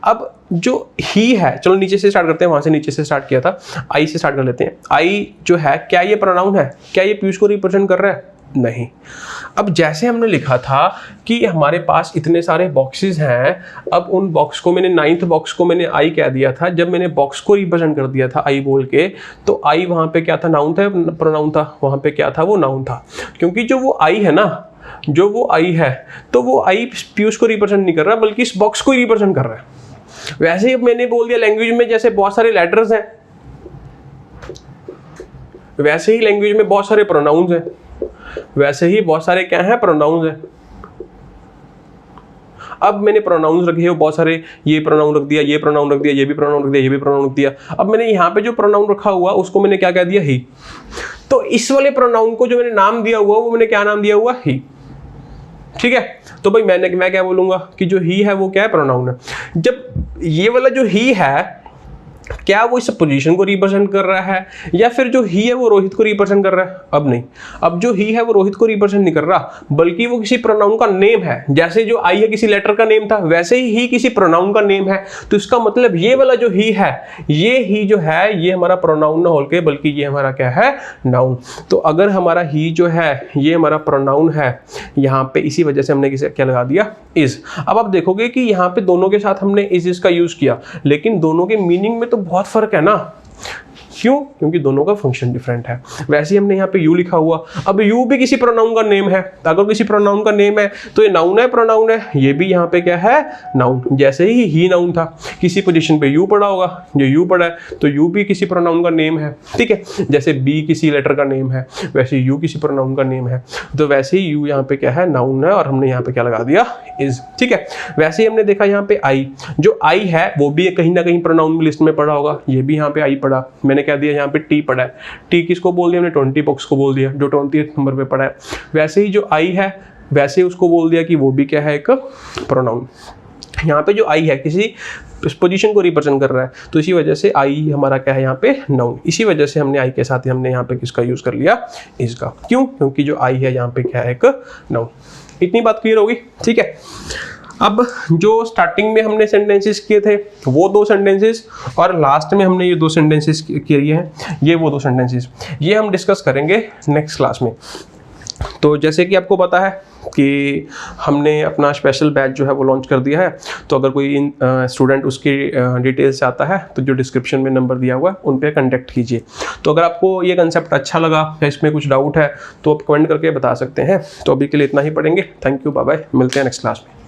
अब जो ही है, चलो नीचे से स्टार्ट करते हैं, वहां से नीचे से स्टार्ट किया था, आई से स्टार्ट कर लेते हैं। आई जो है क्या ये प्रोनाउन है? क्या ये पीयूष को रिप्रेजेंट कर रहा है? नहीं। अब जैसे हमने लिखा था कि हमारे पास इतने सारे बॉक्सेस हैं, अब उन बॉक्स को मैंने 9th बॉक्स को मैंने आई कह दिया था। जब मैंने बॉक्स को रिप्रेजेंट कर दिया था आई बोल के, तो आई वहां पे क्या था? नाउन था, प्रोनाउन था? वहां पे क्या था? वो नाउन था। क्योंकि जो वो आई है ना, जो वो आई है, तो वो आई पीयूष को रिप्रेजेंट नहीं कर रहा बल्कि इस बॉक्स को ही रिप्रेजेंट कर रहा है। वैसे ही मैंने बोल दिया लैंग्वेज में जैसे बहुत सारे लेटर्स हैं, वैसे ही लैंग्वेज में बहुत सारे प्रोनाउंस हैं, वैसे ही बहुत सारे क्या हैं? प्रोनाउंस हैं। अब मैंने प्रोनाउंस रखे हो बहुत सारे, ये प्रोनाउन रख दिया, ये प्रोनाउन रख दिया, ये भी प्रोनाउन रख दिया, ये भी प्रोनाउन रख दिया। अब मैंने यहाँ पे जो प्रोनाउन रखा हुआ उसको मैंने क्या कह दिया? ही। तो इस वाले प्रोनाउन को जो मैंने नाम दिया हुआ वो मैंने क्या नाम दिया हुआ? ही। ठीक है, तो भाई मैं क्या बोलूंगा कि जो ही है वो क्या है? प्रोनाउन है। जब ये वाला जो ही है क्या वो इस पोजीशन को रिप्रेजेंट कर रहा है, या फिर जो ही है वो रोहित को रिप्रेजेंट कर रहा है? अब नहीं, अब जो ही है वो रोहित को रिप्रेजेंट नहीं कर रहा, बल्कि वो किसी प्रोनाउन का नेम है। जैसे जो आई है किसी लेटर का नेम था, वैसे ही किसी प्रोनाउन का नेम है। तो इसका मतलब ये वाला जो ही है, ये ही जो है ये हमारा प्रोनाउन ना होल के, बल्कि ये हमारा क्या है? नाउन। तो अगर हमारा ही जो है ये हमारा प्रोनाउन है, यहाँ पे इसी वजह से हमने किसे क्या लगा दिया? इज। अब आप देखोगे कि यहाँ पे दोनों के साथ हमने इज का यूज किया, लेकिन दोनों के मीनिंग में तो बहुत फर्क है ना। क्यों? क्योंकि दोनों का फंक्शन डिफरेंट है। वैसे ही हमने यहाँ पे यू लिखा हुआ, अब यू भी किसी प्रोनाउन का नेम है, अगर किसी प्रोनाउन का नेम है तो ये नाउन है, प्रोनाउन है, ये भी यहाँ पे क्या है? नाउन। जैसे ही नाउन था, किसी पोजीशन पे यू पड़ा होगा, जो यू पड़ा है तो यू भी किसी प्रोनाउन का नेम है। ठीक है, जैसे बी किसी लेटर का नेम है, वैसे यू किसी प्रोनाउन का नेम है, तो वैसे ही यू यहाँ पे क्या है? नाउन है, और हमने यहाँ पे क्या लगा दिया? इज। ठीक है, वैसे ही हमने देखा यहाँ पे आई, जो आई है वो भी कहीं ना कहीं प्रोनाउन लिस्ट में पड़ा होगा, ये भी यहाँ पे आई पड़ा। मैंने क्या दिया यहाँ पे? टी पड़ा है। टी किसको बोल दिया? हमने 20 बॉक्स को बोल दिया, जो 20 नंबर पे पड़ा है। वैसे ही जो आई है वैसे ही उसको बोल दिया कि वो भी क्या है? एक प्रोनाउन। यहाँ पे जो आई है किसी पोजीशन को रिप्रेजेंट कर रहा है, तो इसी वजह से आई हमारा क्या है? यहाँ पे नाउन। इसी वजह से हमने आई के साथ हमने यहाँ पे किसका यूज कर लिया? इज का। क्यों? क्योंकि जो आई है यहाँ पे क्या है? एक नाउन। इतनी बात क्लियर होगी? ठीक है, अब जो स्टार्टिंग में हमने सेंटेंसेस किए थे वो 2 सेंटेंसेस, और लास्ट में हमने ये 2 सेंटेंसेस किए हैं, ये वो 2 सेंटेंसेस, ये हम डिस्कस करेंगे नेक्स्ट क्लास में। तो जैसे कि आपको पता है कि हमने अपना स्पेशल बैच जो है वो लॉन्च कर दिया है, तो अगर कोई स्टूडेंट उसकी डिटेल्स चाहता है तो जो डिस्क्रिप्शन में नंबर दिया हुआ है उन पे कांटेक्ट कीजिए। तो अगर आपको ये कंसेप्ट अच्छा लगा या इसमें कुछ डाउट है तो आप कमेंट करके बता सकते हैं। तो अभी के लिए इतना ही पढ़ेंगे। थैंक यू, बाय बाय, मिलते हैं नेक्स्ट क्लास में।